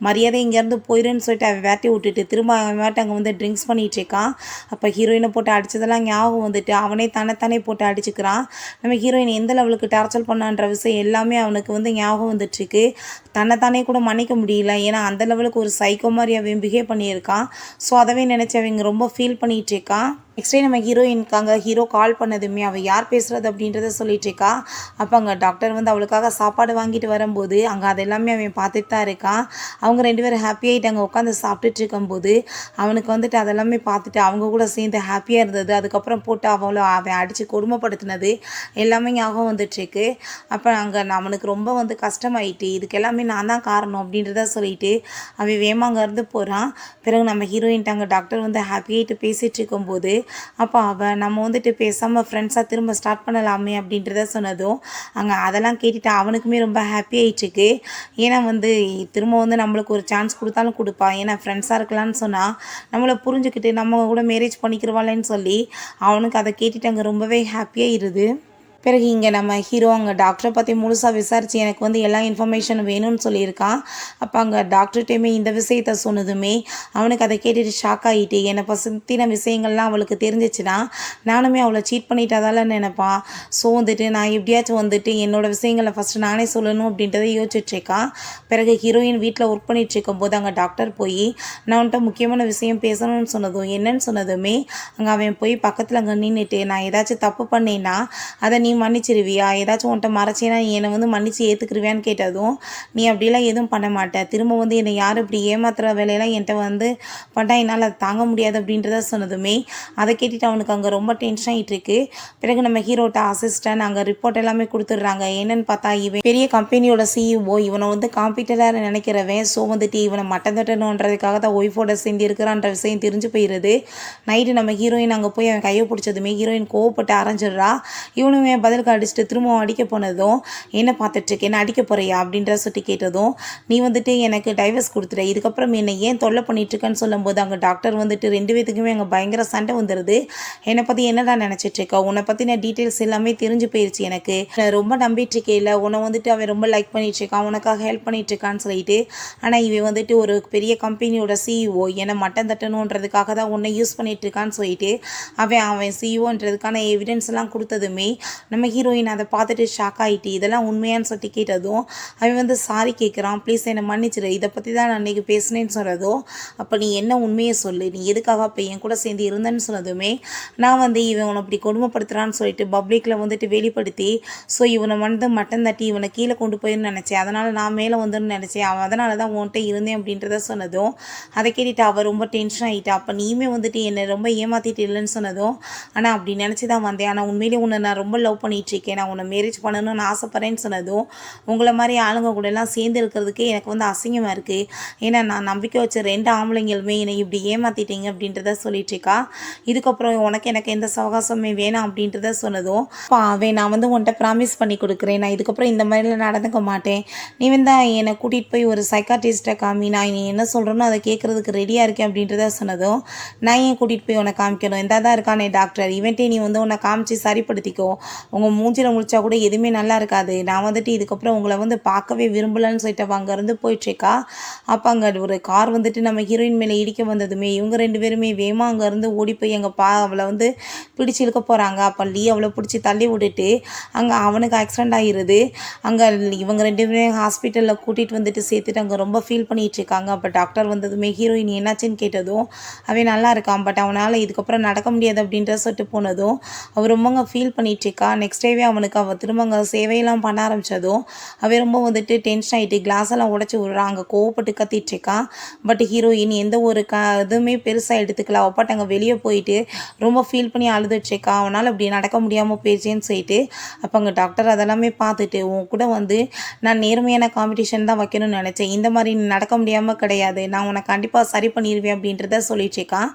மரியாதை இங்கேருந்து போயிடுன்னு சொல்லிட்டு அவன் வேட்டி விட்டுட்டு திரும்ப அவன் வேட்டை அங்கே வந்து ட்ரிங்க்ஸ் பண்ணிகிட்டு இருக்கான். அப்போ ஹீரோயினை போட்டு அடித்ததெல்லாம் ஞாபகம் வந்துட்டு அவனே தன்னைத்தானே போட்டு அடிச்சுக்கிறான். நம்ம ஹீரோயின் எந்த லெவலுக்கு டார்ச்சர் பண்ணான்ற விஷயம் எல்லாமே அவனுக்கு வந்து ஞாபகம் வந்துட்டுருக்கு. தன்னைத்தானே கூட மன்னிக்க முடியல, ஏன்னா அந்த லெவலுக்கு ஒரு சைக்கோ மாதிரி அவன் பிஹேவ் பண்ணியிருக்கான். ஸோ அதவே நினச்சி அவங்க ரொம்ப ஃபீல் பண்ணிகிட்டு இருக்கான். நெக்ஸ்ட் டே நம்ம ஹீரோயினுக்காங்க ஹீரோ கால் பண்ணதுமே அவள் யார் பேசுகிறது அப்படின்றத சொல்லிட்டு இருக்கா. அப்போ அங்கே டாக்டர் வந்து அவளுக்காக சாப்பாடு வாங்கிட்டு வரும்போது அங்கே அது எல்லாமே அவன் பார்த்துட்டு தான் இருக்கான். அவங்க 2 பேரும் ஹாப்பியாகிட்டு அங்கே உட்காந்து சாப்பிட்டுட்டு இருக்கும்போது அவனுக்கு வந்துட்டு அதெல்லாமே பார்த்துட்டு அவங்க கூட சேர்ந்து ஹாப்பியாக இருந்தது, அதுக்கப்புறம் போட்டு அவன் அடித்து கொடுமைப்படுத்தினது எல்லாமே ஞாபகம் வந்துட்டுருக்கு. அப்போ அங்கே அவனுக்கு ரொம்ப வந்து கஷ்டமாயிட்டு, இதுக்கு எல்லாமே நான் தான் காரணம் அப்படின்றத சொல்லிட்டு அவன் வேமாங்க இருந்து போகிறான். பிறகு நம்ம ஹீரோயின்ட்டு அங்கே டாக்டர் வந்து ஹாப்பியாகிட்டு பேசிகிட்டு இருக்கும்போது அப்போ அவள் நம்ம வந்துட்டு பேசாமல் ஃப்ரெண்ட்ஸாக திரும்ப ஸ்டார்ட் பண்ணலாமே அப்படின்றத சொன்னதும் அங்கே அதெல்லாம் கேட்டுட்டு அவனுக்குமே ரொம்ப ஹாப்பி ஆகிட்டுருக்கு. ஏன்னா வந்து திரும்ப வந்து நம்மளுக்கு ஒரு சான்ஸ் கொடுத்தாலும் கொடுப்பா, ஏன்னா ஃப்ரெண்ட்ஸாக இருக்கலான்னு சொன்னால் நம்மளை புரிஞ்சுக்கிட்டு நம்ம கூட மேரேஜ் பண்ணிக்கிறவாளேன்னு சொல்லி அவனுக்கு அதை கேட்டுட்டு அங்கே ரொம்பவே ஹாப்பியாக இருது. பிறகு இங்கே நம்ம ஹீரோ அங்கே டாக்டரை பற்றி முழுசாக விசாரித்து எனக்கு வந்து எல்லா இன்ஃபர்மேஷனும் வேணும்னு சொல்லியிருக்கான். அப்போ அங்கே டாக்டர்கிட்டையுமே இந்த விஷயத்த சொன்னதுமே அவனுக்கு அதை கேட்டுட்டு ஷாக் ஆகிட்டு, என்னை பற்றின விஷயங்கள்லாம் அவளுக்கு தெரிஞ்சிச்சுன்னா நானுமே அவளை சீட் பண்ணிட்டாதால நினைப்பான். ஸோ வந்துட்டு நான் எப்படியாச்சும் வந்துட்டு என்னோடய விஷயங்களை ஃபஸ்ட்டு நானே சொல்லணும் அப்படின்றத யோசிச்சுட்ருக்கான். பிறகு ஹீரோயின் வீட்டில் ஒர்க் பண்ணிகிட்டு இருக்கும்போது அங்கே டாக்டர் போய் நான் வந்துட்டு முக்கியமான விஷயம் பேசணும்னு சொன்னதும் என்னன்னு சொன்னதுமே அங்கே அவன் போய் பக்கத்தில் அங்கே நின்றுட்டு நான் ஏதாச்சும் தப்பு பண்ணேன்னா அதை நீ மன்னிச்சிருவியா, ஏதாச்சும் உன்ட்ட மறைச்சேன்னா நீ என்னை வந்து மன்னிச்சு ஏற்றுக்குருவியான்னு கேட்டதும் நீ அப்படிலாம் எதுவும் பண்ண மாட்டேன், திரும்ப வந்து என்னை யார் இப்படி ஏமாத்துற வேலையெல்லாம் என்கிட்ட வந்து பண்ணால் என்னால் அதை தாங்க முடியாது அப்படின்றத சொன்னதுமே அதை கேட்டுட்டு அவனுக்கு அங்கே ரொம்ப டென்ஷன் ஆகிட்டு இருக்கு. பிறகு நம்ம ஹீரோட்ட அசிஸ்டன்ட் அங்கே ரிப்போர்ட் எல்லாமே கொடுத்துட்றாங்க. என்னன்னு பார்த்தா இவன் பெரிய கம்பெனியோட சிஇஓ, இவனை வந்து காம்பீட்டராக நினைக்கிறவன். ஸோ வந்துட்டு இவனை மட்டம் தட்டணுன்றதுக்காக தான் ஒய்ஃபோட சேர்ந்து இருக்கிறான்ற விஷயம் தெரிஞ்சு போயிடுது. நைட்டு நம்ம ஹீரோயின் அங்கே போய் அவன் கையை பிடிச்சதுமே ஹீரோயின் கோவப்பட்டு அரைஞ்சிடுறா. இவனுமே பதிலுக்கு அடிச்சுட்டு திரும்பவும் அடிக்க போனதும் என்ன பார்த்துட்ருக்கு, என்ன அடிக்க போறியா அப்படின்ற சொல்லி கேட்டதும் நீ வந்துட்டு எனக்கு டைவர்ஸ் கொடுத்துற, இதுக்கப்புறம் என்னை ஏன் தொல்லை பண்ணிட்டுருக்கன்னு சொல்லும்போது அங்கே டாக்டர் வந்துட்டு 2 பேத்துக்குமே அங்கே பயங்கர சண்டை வந்துடுது. என்னை பற்றி என்னடா நினச்சிட்ருக்கா, உன்னை பற்றின டீட்டெயில்ஸ் எல்லாமே தெரிஞ்சு போயிடுச்சு, எனக்கு ரொம்ப நம்பிட்டுருக்கே இல்லை, உன்னை வந்துட்டு அவன் ரொம்ப லைக் பண்ணிகிட்ருக்கான், உனக்காக ஹெல்ப் பண்ணிகிட்ருக்கான்னு சொல்லிட்டு. ஆனால் இவன் வந்துட்டு ஒரு பெரிய கம்பெனியோட சிஇஓ, என்னை மட்டம் தட்டணுன்றதுக்காக தான் உன்னை யூஸ் பண்ணிகிட்ருக்கான்னு சொல்லிட்டு அவன் சிஇஓன்றதுக்கான எவிடன்ஸ் எல்லாம் கொடுத்ததுமே நம்ம ஹீரோயின் அதை பார்த்துட்டு ஷாக் ஆகிட்டு இதெல்லாம் உண்மையான்னு சொல்லி கேட்டதும் அவன் வந்து சாரி கேட்குறான், ப்ளீஸ் என்னை மன்னிச்சிடு, இதை பற்றி தான் நான் இன்றைக்கி பேசினேன்னு சொன்னதும் அப்போ நீ என்ன உண்மையை சொல்லு, நீ எதுக்காக இப்போ என் கூட சேர்ந்து இருந்தேன்னு சொன்னதுமே நான் வந்து இவன் உன்னை இப்படி கொடுமைப்படுத்துகிறான்னு சொல்லிட்டு பப்ளிக்கில் வந்துட்டு வெளிப்படுத்தி ஸோ இவனை வந்து மட்டம் தட்டி இவனை கீழே கொண்டு போயின்னு நினச்சேன், அதனால் நான் மேலே வந்துன்னு நினச்சேன், அவன் அதனால தான் உன்கிட்ட இருந்தேன் அப்படின்றத சொன்னதும் அதை கேட்டுட்டு அவள் ரொம்ப டென்ஷன் ஆகிட்டா. அப்போ நீயுமே வந்துட்டு என்னை ரொம்ப ஏமாற்றிட்டு இல்லைன்னு சொன்னதும் ஆனால் அப்படி நினச்சி தான் வந்தேன், ஆனால் உண்மையிலே உன்னை நான் ரொம்ப லவ் பண்ணிகிட்ருக்கேன், நான் உன்னை மேரேஜ் பண்ணணும்னு ஆசைப்பட்றேன்னு சொன்னதும் உங்களை மாதிரி ஆளுங்க கூட எல்லாம் சேர்ந்து இருக்கிறதுக்கே எனக்கு வந்து அசிங்கமாக இருக்குது, ஏன்னா நான் நம்பிக்கை வச்ச 2 ஆம்பளைங்களுமே என்னை இப்படி ஏமாற்றிட்டீங்க அப்படின்றத சொல்லிட்டுருக்கா. இதுக்கப்புறம் உனக்கு எனக்கு எந்த சவகாசமே வேணாம் அப்படின்றத சொன்னதும் அவன் நான் வந்து உன்கிட்ட ப்ராமிஸ் பண்ணி கொடுக்குறேன், நான் இதுக்கப்புறம் இந்த மாதிரிலாம் நடந்துக்க மாட்டேன், நீ வந்து என்னை கூட்டிகிட்டு போய் ஒரு சைக்காட்டிஸ்ட்டை காமி, நான் நீ என்ன சொல்கிறேனோ அதை கேட்குறதுக்கு ரெடியாக இருக்கேன் அப்படின்றத சொன்னதும் நான் ஏன் கூட்டிகிட்டு போய் உன்னை காமிக்கணும், இந்த தான் இருக்கானே டாக்டர், இவன்ட்டே நீ வந்து உன்னை காமிச்சு சரிப்படுத்திக்கோ, உங்கள் மூஞ்சில் முடிச்சா கூட எதுவுமே நல்லா இருக்காது, நான் வந்துட்டு இதுக்கப்புறம் உங்களை வந்து பார்க்கவே விரும்பலன்னு சொல்லிட்டு அங்கேருந்து போயிட்டுருக்கா. அப்போ அங்கே ஒரு கார் வந்துட்டு நம்ம ஹீரோயின் மேலே இடிக்க வந்ததுமே இவங்க 2 பேருமே வேகமாக அங்கேருந்து ஓடி போய் அங்கே அவளை வந்து பிடிச்சி இழுக்க போகிறாங்க. அப்போ லீ அவளை பிடிச்சி தள்ளி விட்டுட்டு அங்கே அவனுக்கு ஆக்சிடெண்ட் ஆகிடுது. அங்கே இவங்க 2 பேரும் ஹாஸ்பிட்டலில் கூட்டிகிட்டு வந்துட்டு சேர்த்துட்டு அங்கே ரொம்ப ஃபீல் பண்ணிகிட்டு இருக்காங்க. அப்போ டாக்டர் வந்ததுமே ஹீரோயின் என்னாச்சுன்னு கேட்டதும் அவன் நல்லா இருக்கான், பட் அவனால் இதுக்கப்புறம் நடக்க முடியாது அப்படின்ற சொல்லிட்டு போனதும் அவர் ரொம்பங்க ஃபீல் பண்ணிகிட்டு இருக்கா. நெக்ஸ்ட் டேவே அவனுக்கு அவள் திரும்ப அங்கே சேவையெல்லாம் பண்ண ஆரம்பித்ததும் அவன் ரொம்ப வந்துட்டு டென்ஷன் ஆகிட்டு கிளாஸெல்லாம் உடச்சி விட்றான். அங்கே கோவப்பட்டு கத்திட்டு இருக்கான். பட் ஹீரோயின் எந்த ஒரு இதுவுமே பெருசாக எடுத்துக்கல. அவள் பாட்டு அங்கே வெளியே போயிட்டு ரொம்ப ஃபீல் பண்ணி அழுதுட்ருக்கா. அவனால் அப்படி நடக்க முடியாமல் போயிடுச்சேன்னு சொல்லிட்டு அப்போ அங்கே டாக்டர் அதெல்லாமே பார்த்துட்டு உன் கூட வந்து நான் நேர்மையான காம்படிஷன் தான் வைக்கணும்னு நினச்சேன். இந்த மாதிரி நடக்க முடியாமல் கிடையாது. நான் உன்னை கண்டிப்பாக சரி பண்ணிடுவேன் அப்படின்றத சொல்லிட்டுருக்கான்.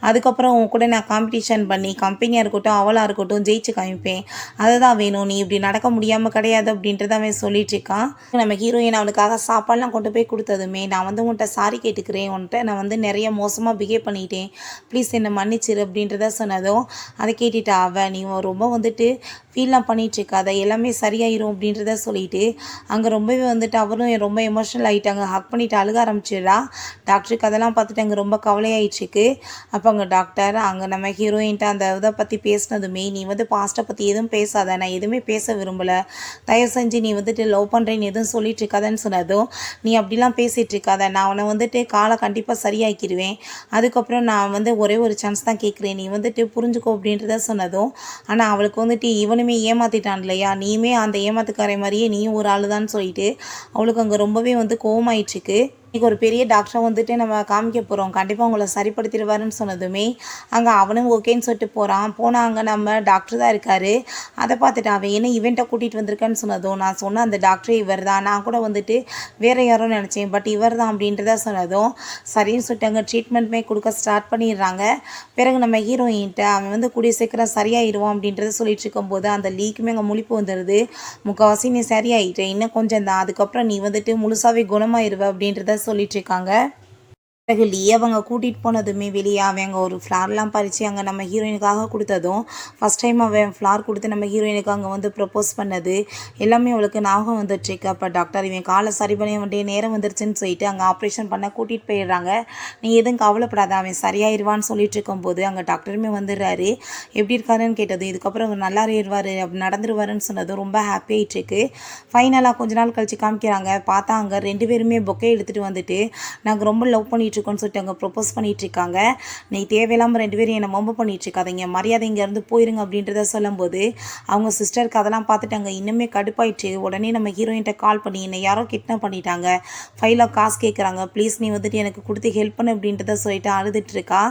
அதுக்கப்புறம் உன் கூட நான் காம்படிஷன் பண்ணி கம்பெனியாக இருக்கட்டும் அவளாக இருக்கட்டும் ஜெயிச்சு காமிப்பேன். அதுதான் வேணும். நீ இப்படி நடக்க முடியாமல் கிடையாது அப்படின்றத அவன் சொல்லிட்டுருக்கான். நம்ம ஹீரோயின் அவனுக்காக சாப்பாடுலாம் கொண்டு போய் கொடுத்ததுமே நான் வந்து உன்கிட்ட சாரி கேட்டுக்கிறேன். உன்கிட்ட நான் வந்து நிறைய மோசமாக பிஹேவ் பண்ணிட்டேன். ப்ளீஸ் என்னை மன்னிச்சிரு அப்படின்றத சொன்னதும் அதை கேட்டுட்டா அவள் நீ ரொம்ப வந்துட்டு ஃபீல்லாம் பண்ணிகிட்ருக்காத எல்லாமே சரியாயிரும் அப்படின்றத சொல்லிட்டு அங்கே ரொம்பவே வந்துட்டு அவரும் ரொம்ப எமோஷ்னல் ஆகிட்டாங்க. ஹக் பண்ணிவிட்டு அழுக ஆரம்பிச்சிடுறா. டாக்டருக்கு அதெல்லாம் பார்த்துட்டு அங்கே ரொம்ப கவலையாயிடுச்சுக்கு. அப்போ அங்கே டாக்டர் அங்கே நம்ம ஹீரோயின்ட்ட அந்த இதை பற்றி பேசினதுமே நீ வந்து பாஸ்ட்டை பற்றி எதுவும் பேசாத, நான் எதுவுமே பேச விரும்பலை, தயவு செஞ்சு நீ வந்துட்டு லவ் பண்ணுறேன்னு எதுவும் சொல்லிட்டு இருக்காதன்னு சொன்னதும் நீ அப்படிலாம் பேசிகிட்டு இருக்காத, நான் அவனை வந்துட்டு காலை கண்டிப்பாக சரியாக்கிடுவேன், அதுக்கப்புறம் நான் வந்து ஒரே ஒரு சான்ஸ் தான் கேட்குறேன், நீ வந்துட்டு புரிஞ்சுக்கோ அப்படின்றத சொன்னதும் ஆனால் அவளுக்கு வந்துட்டு இவனுமே ஏமாற்றிட்டான் இல்லையா, நீயுமே அந்த ஏமாத்துக்காரை மாதிரியே நீயும் ஒரு ஆள் தான் சொல்லிட்டு அவளுக்கு அங்கே ரொம்பவே வந்து கோவமாயிடுச்சுக்கு. இன்றைக்கி ஒரு பெரிய டாக்டரை வந்துட்டு நம்ம காமிக்க போகிறோம், கண்டிப்பாக உங்களை சரிப்படுத்திடுவாருன்னு சொன்னதுமே அங்கே அவனும் ஓகேன்னு சொல்லிட்டு போனால் அங்கே நம்ம டாக்டர் தான் இருக்கார். அதை பார்த்துட்டு அவன் என்ன இவன்ட்டை கூட்டிகிட்டு வந்திருக்கான்னு சொன்னதும் நான் சொன்ன அந்த டாக்டரே இவர் தான், நான் கூட வந்துட்டு வேறு யாரோ நினச்சேன், பட் இவர் தான் அப்படின்றத சொன்னதும் சரின்னு சொல்லிட்டு அங்கே ட்ரீட்மெண்ட்டுமே கொடுக்க ஸ்டார்ட் பண்ணிடுறாங்க. பிறகு நம்ம ஹீரோயின்ட்ட அவன் வந்து கூடிய சீக்கிரம் சரியாயிடுவான் அப்படின்றத சொல்லிட்டு இருக்கும்போது அந்த லீக்குமே அங்கே முழிப்பு வந்துடுது. முக்கால்வாசி நீ சரியாயிட்டேன், இன்னும் கொஞ்சம் தான், அதுக்கப்புறம் நீ வந்துட்டு முழுசாகவே குணமாயிருவ அப்படின்றத சொல்லிட்டு இருக்காங்க. பிறகு அவங்க கூட்டிகிட்டு போனதுமே வெளியே அவங்க ஒரு ஃப்ளார்லாம் பறித்து அங்கே நம்ம ஹீரோயினுக்காக கொடுத்ததும் ஃபஸ்ட் டைம் அவன் ஃப்ளார் கொடுத்து நம்ம ஹீரோயினுக்கு அங்கே வந்து ப்ரப்போஸ் பண்ணது எல்லாமே அவளுக்கு ஞாபகம் வந்துட்டுருக்கு. அப்போ டாக்டர் இவன் காலை சரி பண்ண வேண்டிய நேரம் வந்துருச்சுன்னு சொல்லிட்டு அங்கே ஆப்ரேஷன் பண்ண கூட்டிகிட்டு போயிடுறாங்க. நீ எதுவும் கவலைப்படாத, அவன் சரியாயிருவான்னு சொல்லிட்டு இருக்கும்போது அங்கே டாக்டருமே வந்துடுறாரு. எப்படி இருக்காருன்னு கேட்டது, இதுக்கப்புறம் அவர் நல்லா இருவார் அப்படி நடந்துருவாருன்னு சொன்னதும் ரொம்ப ஹாப்பி ஆகிட்டுருக்கு. ஃபைனலாக கொஞ்ச நாள் கழித்து காமிக்கிறாங்க. பார்த்தா அங்கே 2 பேருமே பொக்கே எடுத்துகிட்டு வந்துட்டு நாங்கள் ரொம்ப லவ் பண்ணிட்டு இருக்கோன்னு சொல்லிட்டு அங்கே ப்ரொப்போஸ் பண்ணிட்டு இருக்காங்க. நீ தேவையில்லாமல் 2 பேரும் என்னை மொம்ப பண்ணிட்டு இருக்காதீங்க, மரியாதை இங்கேருந்து போயிருங்க அப்படின்றத சொல்லும்போது அவங்க சிஸ்டருக்கு அதெல்லாம் பார்த்துட்டு அங்கே இன்னுமே கடுப்பாயிடுச்சு. உடனே நம்ம ஹீரோயின்ட்ட கால் பண்ணி என்னை யாரோ கிட்னாப் பண்ணிட்டாங்க, ஃபைலாக காசு கேட்குறாங்க, ப்ளீஸ் நீ வந்துட்டு எனக்கு கொடுத்து ஹெல்ப் பண்ணு அப்படின்றத சொல்லிட்டு அழுதுட்டு இருக்கா.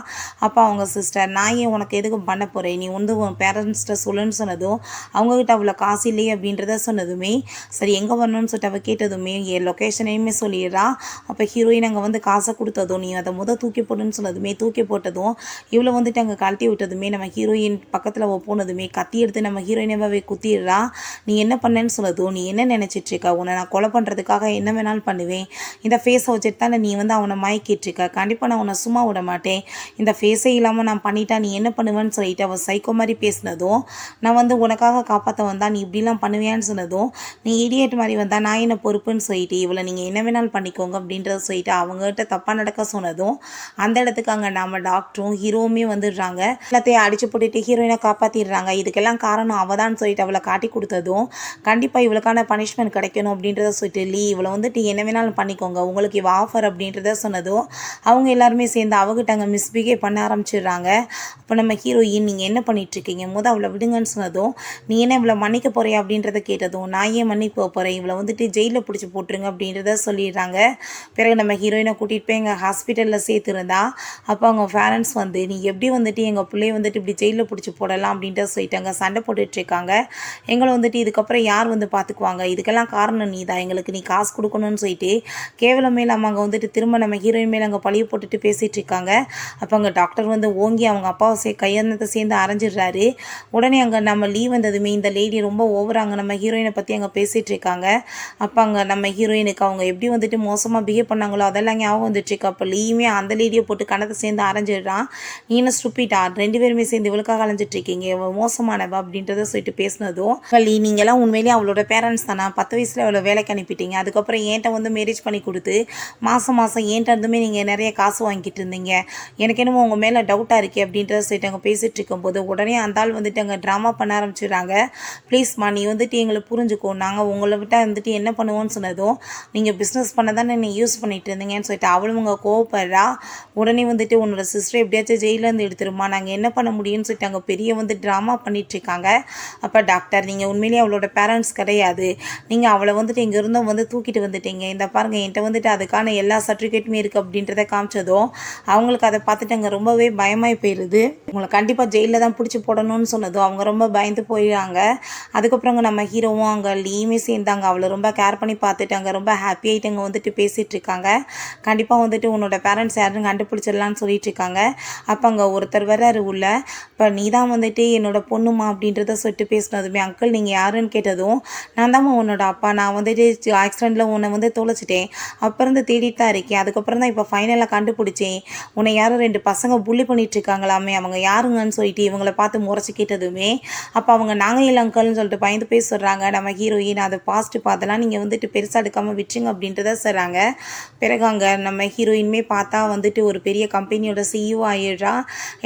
அப்போ அவங்க சிஸ்டர் நான் ஏன் உனக்கு எதுக்கும் பண்ண போகிறேன், நீ வந்து உன் பேரண்ட்ஸ்கிட்ட சொல்லுன்னு சொன்னதும் அவங்ககிட்ட அவ்வளோ காசு இல்லையே அப்படின்றத சொன்னதுமே சரி எங்கே வரணும்னு சொல்லிட்டு அவள் கேட்டதுமே என் லொக்கேஷனையுமே சொல்லிடுறா. அப்போ ஹீரோயின் அங்கே வந்து காசை கொடுத்ததும் நீ அதை தூக்கி போட்டுன்னு சொன்னதுமே தூக்கி போட்டதும் இவ்வளோ வந்துட்டு அங்கே கழட்டி விட்டதுமே நம்ம ஹீரோயின் பக்கத்தில் போனதுமே கத்தி எடுத்து நம்ம ஹீரோயினாவே குத்திடுறா. நீ என்ன பண்ணேன்னு சொன்னதும் நீ என்ன நினச்சிட்ருக்க, உன்னை நான் கொலை பண்ணுறதுக்காக என்ன வேணாலும் பண்ணுவேன், இந்த ஃபேஸை வச்சுட்டு தானே நீ வந்து அவனை மயக்கிட்டுருக்க, கண்டிப்பாக நான் உன்னை சும்மா விட மாட்டேன், இந்த ஃபேஸே இல்லாமல் நான் பண்ணிட்டா நீ என்ன பண்ணுவேன்னு சொல்லிட்டு அவள் சைக்கோ மாதிரி பேசினதும் நான் வந்து உனக்காக காப்பாற்ற வந்தா நீ இப்படிலாம் பண்ணுவியான்னு சொன்னதும் நீ இடியேட் மாதிரி வந்தா நான் என்ன பொறுப்புன்னு சொல்லிட்டு இவளை நீங்கள் என்ன வேணாலும் பண்ணிக்கோங்க அப்படின்றத சொல்லிட்டு அவங்ககிட்ட தப்பாக நடக்க சொன்னதும் அந்த இடத்துக்கு அங்கே நம்ம டாக்டரும் ஹீரோவுமே வந்துடுறாங்க. எல்லாத்தையும் அடிச்சு போட்டுட்டு ஹீரோயினை காப்பாற்றிடுறாங்க. இதுக்கெல்லாம் காரணம் அவதான்னு சொல்லிட்டு அவளை காட்டி கொடுத்ததும் கண்டிப்பாக இவளுக்கான பனிஷ்மெண்ட் கிடைக்கணும் அப்படின்றத சொல்லிட்டு இவளை வந்துட்டு என்ன வேணாலும் பண்ணிக்கோங்க, உங்களுக்கு இவ ஆஃபர் அப்படின்றத சொன்னதும் அவங்க எல்லாருமே சேர்ந்து அவகிட்ட அங்கே மிஸ்பிஹேவ் பண்ண ஆரம்பிச்சிடுறாங்க. அப்போ நம்ம ஹீரோயின் நீங்கள் என்ன பண்ணிட்டுருக்கீங்க, அவளை விடுங்கன்னு சொன்னதும் நீ என்ன இவளை மன்னிக்க போறியா அப்படின்றத கேட்டதும் நான் ஏன் மன்னிக்க போகிறேன், இவளை வந்துட்டு ஜெயிலில் பிடிச்சி போட்டுருங்க அப்படின்றத சொல்லிடுறாங்க. பிறகு நம்ம ஹீரோயினை கூட்டிகிட்டு போய் எங்கள் ஹாஸ்பிட்டலில் சேர்த்துருந்தா அப்போ அவங்க பேரண்ட்ஸ் வந்து நீ எப்படி வந்துட்டு எங்கள் பிள்ளைய வந்துட்டு இப்படி ஜெயிலில் பிடிச்சி போடலாம் அப்படின்ட்டு சொல்லிட்டாங்க, சண்டை போட்டுட்ருக்காங்க. எங்களை வந்துட்டு இதுக்கப்புறம் யார் வந்து பார்த்துக்குவாங்க, இதுக்கெல்லாம் காரணம் நீ தான், எங்களுக்கு நீ காசு கொடுக்கணும்னு சொல்லிட்டு கேவலமே இல்லாமல் அங்கே வந்துட்டு திரும்ப நம்ம ஹீரோயின் மேலே அங்கே பழிய போட்டுட்டு பேசிகிட்டு இருக்காங்க. அப்போ அங்கே டாக்டர் வந்து ஓங்கி அவங்க அப்பாவை கையெழுந்தத்தை சேர்ந்து அரைஞ்சிடுறாரு. உடனே அங்கே நம்ம வந்ததுமே இந்த லேடி ரொம்ப ஓவராங்க நம்ம ஹீரோயினை பற்றி அங்கே பேசிகிட்டு இருக்காங்க. அப்போ அங்கே நம்ம ஹீரோயினுக்கு அவங்க எப்படி வந்துட்டு மோசமாக பிஹேவ் பண்ணாங்களோ அதெல்லாம் ஞாபகம் வந்துட்டுருக்கு. அப்போ லீயுமே அந்த லேடியை போட்டு கணத்தை சேர்ந்து அரைஞ்சிடுறான். நீ என்ன ஸ்டூப்பிட்டா, 2 பேருமே சேர்ந்து இவளுக்காக அலைஞ்சிட்டு இருக்கீங்க, இவள் மோசமானவ அப்படின்றத சொல்லிட்டு பேசினதும் நீங்களாம் உண்மையிலேயே அவளோட பேரண்ட்ஸ் தானே, 10 வயசில் அவளை வேலைக்கு அனுப்பிட்டீங்க, அதுக்கப்புறம் ஏன்ட்ட வந்து மேரேஜ் பண்ணி கொடுத்து மாதம் ஏன்ட்ட இருந்துமே நீங்கள் நிறைய காசு வாங்கிட்டு இருந்தீங்க, எனக்கு என்னமோ உங்கள் மேலே டவுட்டாக இருக்கே அப்படின்றத சொல்லிட்டு அங்கே பேசிகிட்டு இருக்கும்போது உடனே அந்த ஆள் வந்துட்டு அங்கே ட்ராமா பண்ண ஆரம்பிச்சிடுறாங்க. ப்ளீஸ்மா நீ வந்துட்டு எங்களை புரிஞ்சுக்கோ, நாங்கள் உங்களை விட்டால் வந்துட்டு என்ன பண்ணுவோன்னு சொன்னதும் நீங்கள் பிஸ்னஸ் பண்ண தானே நீ யூஸ் பண்ணிட்டு இருந்தீங்கன்னு சொல்லிட்டு அவளும் உங்கள் கோவப்படுறா. உடனே வந்துட்டு உன்னோட சிஸ்டர் எப்படியாச்சும் ஜெயிலேருந்து எடுத்துருமா, நாங்கள் என்ன பண்ண முடியும்னு சொல்லிட்டு அங்கே பெரிய வந்து ட்ராமா பண்ணிகிட்ருக்காங்க. அப்போ டாக்டர், நீங்கள் உண்மையிலேயே அவளோட பேரண்ட்ஸ் கிடையாது, நீங்கள் அவளை வந்துட்டு இங்கே இருந்தும் வந்து தூக்கிட்டு வந்துட்டீங்க, இந்த பாருங்கள் என்கிட்ட வந்துட்டு அதுக்கான எல்லா சர்டிஃபிகேட்டுமே இருக்குது அப்படின்றத காமிச்சதும் அவங்களுக்கு அதை பார்த்துட்டு அங்கே ரொம்பவே பயமாகி போயிடுது. உங்களை கண்டிப்பாக ஜெயிலில் தான் பிடிச்சி போடணும்னு சொன்னதும் அவங்க ரொம்ப பயந்து போயிடுறாங்க. அதுக்கப்புறம் நம்ம ஹீரோவும் அங்கே லீயுமே சேர்ந்தாங்க. அவளை ரொம்ப கேர் பண்ணி பார்த்துட்டு அங்கே ரொம்ப ஹாப்பி ஆகிட்டு அங்கே வந்துட்டு பேசிகிட்டு இருக்காங்க. கண்டிப்பாக வந்துட்டு உன்னோட பேரண்ட்ஸ் யாருன்னு கண்டுபிடிச்சிடலான்னு சொல்லிட்டு இருக்காங்க. அப்போ அங்கே ஒருத்தர் வர்றாரு உள்ள. இப்போ நீ தான் வந்துட்டு என்னோட பொண்ணுமா அப்படின்றத சொல்லிட்டு பேசினதுமே, அங்கிள் நீங்கள் யாருன்னு கேட்டதும், நான் தான்மா உன்னோட அப்பா, நான் வந்துட்டு ஆக்சிடெண்ட்டில் உன்னை வந்து தொலைச்சிட்டேன், அப்போ இருந்து தேடிட்டு தான் இருக்கேன், அதுக்கப்புறம் தான் இப்போ ஃபைனலாக கண்டுபிடிச்சேன், உன்னை யாரும் 2 பசங்க புள்ளி பண்ணிட்டு இருக்காங்களாமே, அவங்க யாருங்கன்னு சொல்லிட்டு இவங்களை பார்த்து முறைச்சி கேட்டதுமே, அப்போ அவங்க நாங்கள் இல்லை அங்கிள்னு சொல்லிட்டு பயந்து போய் சொல்கிறாங்க. நம்ம ஹீரோயின் அதை பாசிட்டிவ் பார்த்தலாம், நீங்கள் வந்துட்டு பெருசாக எடுக்காமல் விட்டுருங்க அப்படின்றத சொல்கிறாங்க. பிறகு அங்கே நம்ம ஹீரோயினுமே பார்த்தா வந்துட்டு ஒரு பெரிய கம்பெனியோட சிஇஓ ஆகிடுறா.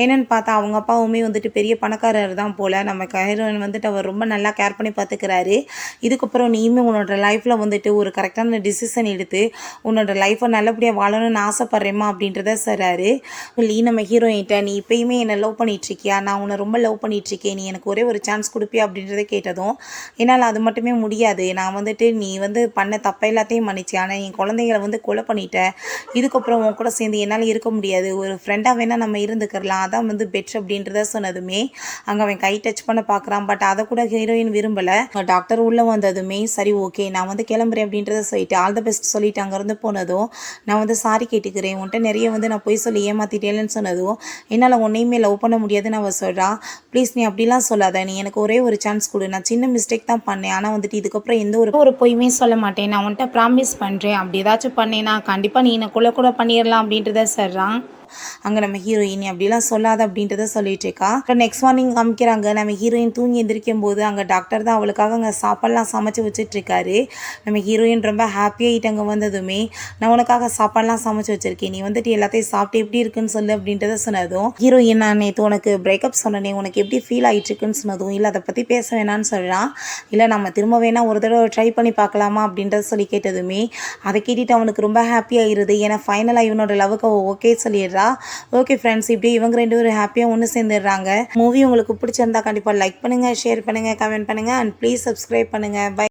என்னென்னு பார்த்தா அவங்க அப்பாவுமே வந்துட்டு பெரிய பணக்காரர் தான் போல். நம்ம ஹீரோயின் வந்துட்டு அவர் ரொம்ப நல்லா கேர் பண்ணி பார்த்துக்கிறாரு. இதுக்கப்புறம் நீயுமே உன்னோட லைஃப்பில் வந்துட்டு ஒரு கரெக்டான டிசிஷன் எடுத்து உன்னோட லைஃப்பை நல்லபடியாக வாழணும்னு ஆசைப்பட்றேம்மா அப்படின்றத சொல்கிறாரு. நம்ம ஹீரோயின்ட்ட, நீ இப்போயுமே என்னை லவ் பண்ணிகிட்ருக்கியா, நான் உன்னை ரொம்ப லவ் பண்ணிகிட்ருக்கேன், நீ எனக்கு ஒரே ஒரு சான்ஸ் கொடுப்பியா அப்படின்றத கேட்டதும், என்னால் அது மட்டுமே முடியாது, நான் வந்துட்டு நீ வந்து பண்ண தப்பை எல்லாத்தையும் மன்னிச்சு, ஆனால் என் குழந்தைங்களை வந்து கொலை பண்ணிட்டேன், இதுக்கப்புறம் உன் கூட சேர்ந்து என்னால் இருக்க முடியாது, ஒரு ஃப்ரெண்டாக வேணால் நம்ம இருந்துக்கிறலாம், அதான் வந்து பெட்ரு அப்படின்றத சொன்னதுமே அங்கே அவன் கை டச் பண்ண பார்க்குறான். பட் அதை கூட ஹீரோயின் விரும்பலை. டாக்டர் உள்ளே வந்ததுமே சரி ஓகே நான் வந்து கிளம்புறேன் அப்படின்றத சொல்லிட்டு ஆல் த பெஸ்ட் சொல்லிட்டு அங்கேருந்து போனதும், நான் வந்து சாரி கேட்டுக்கிறேன், உன்ட்ட நிறைய வந்து நான் போய் சொல்லி ஏமாற்றிட்டேன்னு சொன்னதும், என்னால் உன்னையுமே லவ் பண்ண முடியாதுன்னு அவள் சொல்கிறான். ப்ளீஸ் நீ அப்படிலாம் சொல்லாத, நீ எனக்கு ஒரே ஒரு சான்ஸ் கொடு, நான் சின்ன மிஸ்டேக் தான் பண்ணேன், ஆனால் வந்துட்டு இதுக்கப்புறம் எந்த ஒரு பொய்யுமே சொல்ல மாட்டேன், நான் உன்ட்ட ப்ராமிஸ் பண்ணுறேன், அப்படி ஏதாச்சும் பண்ணேன்னா கண்டிப்பாக நீ என்னை கூட பண்ணிடலாம் அப்படின்றத சொல்கிறான். அங்கே நம்ம ஹீரோயின் அப்படிலாம் சொல்லாத அப்படின்றத சொல்லிட்டு இருக்கா. அப்புறம் நெக்ஸ்ட் மார்னிங் காமிக்கிறாங்க. நம்ம ஹீரோயின் தூங்கி எந்திரிக்கும் போது அங்கே டாக்டர் தான் அவளுக்காக அங்கே சாப்பாடுலாம் சமைச்சு வச்சுட்டு இருக்காரு. நம்ம ஹீரோயின் ரொம்ப ஹாப்பியாகிட்டு அங்கே வந்ததுமே, நான் உனக்காக சாப்பாடுலாம் சமைச்சு வச்சிருக்கேன், நீ வந்துட்டு எல்லாத்தையும் சாப்பிட்டு எப்படி இருக்குன்னு சொல்லு அப்படின்றத சொன்னதும், ஹீரோயின் நான் நேற்று உனக்கு பிரேக்கப் சொன்னேனே, உனக்கு எப்படி ஃபீல் ஆகிட்டு இருக்குன்னு சொன்னதும், இல்லை அதை பற்றி பேச வேணான்னு சொல்கிறான். இல்லை நம்ம திரும்ப வேணா ஒரு தடவை ட்ரை பண்ணி பார்க்கலாமா அப்படின்றத சொல்லி கேட்டதுமே, அதை கேட்டுட்டு அவனுக்கு ரொம்ப ஹாப்பியாகிடுது. ஏன்னா ஃபைனலாக இவனோட லவ்வுக்கு ஓகே சொல்லிடுறா. ஓகே ஃப்ரெண்ட்ஸ், இப்படி இவங்க 2 பேரும் ஹாப்பியாக ஒன்று சேர்ந்துடுறாங்க. மூவி உங்களுக்கு பிடிச்சிருந்தா கண்டிப்பாக லைக் பண்ணுங்கள், ஷேர் பண்ணுங்கள், கமெண்ட் பண்ணுங்கள் அண்ட் ப்ளீஸ் சப்ஸ்கிரைப் பண்ணுங்கள். பை.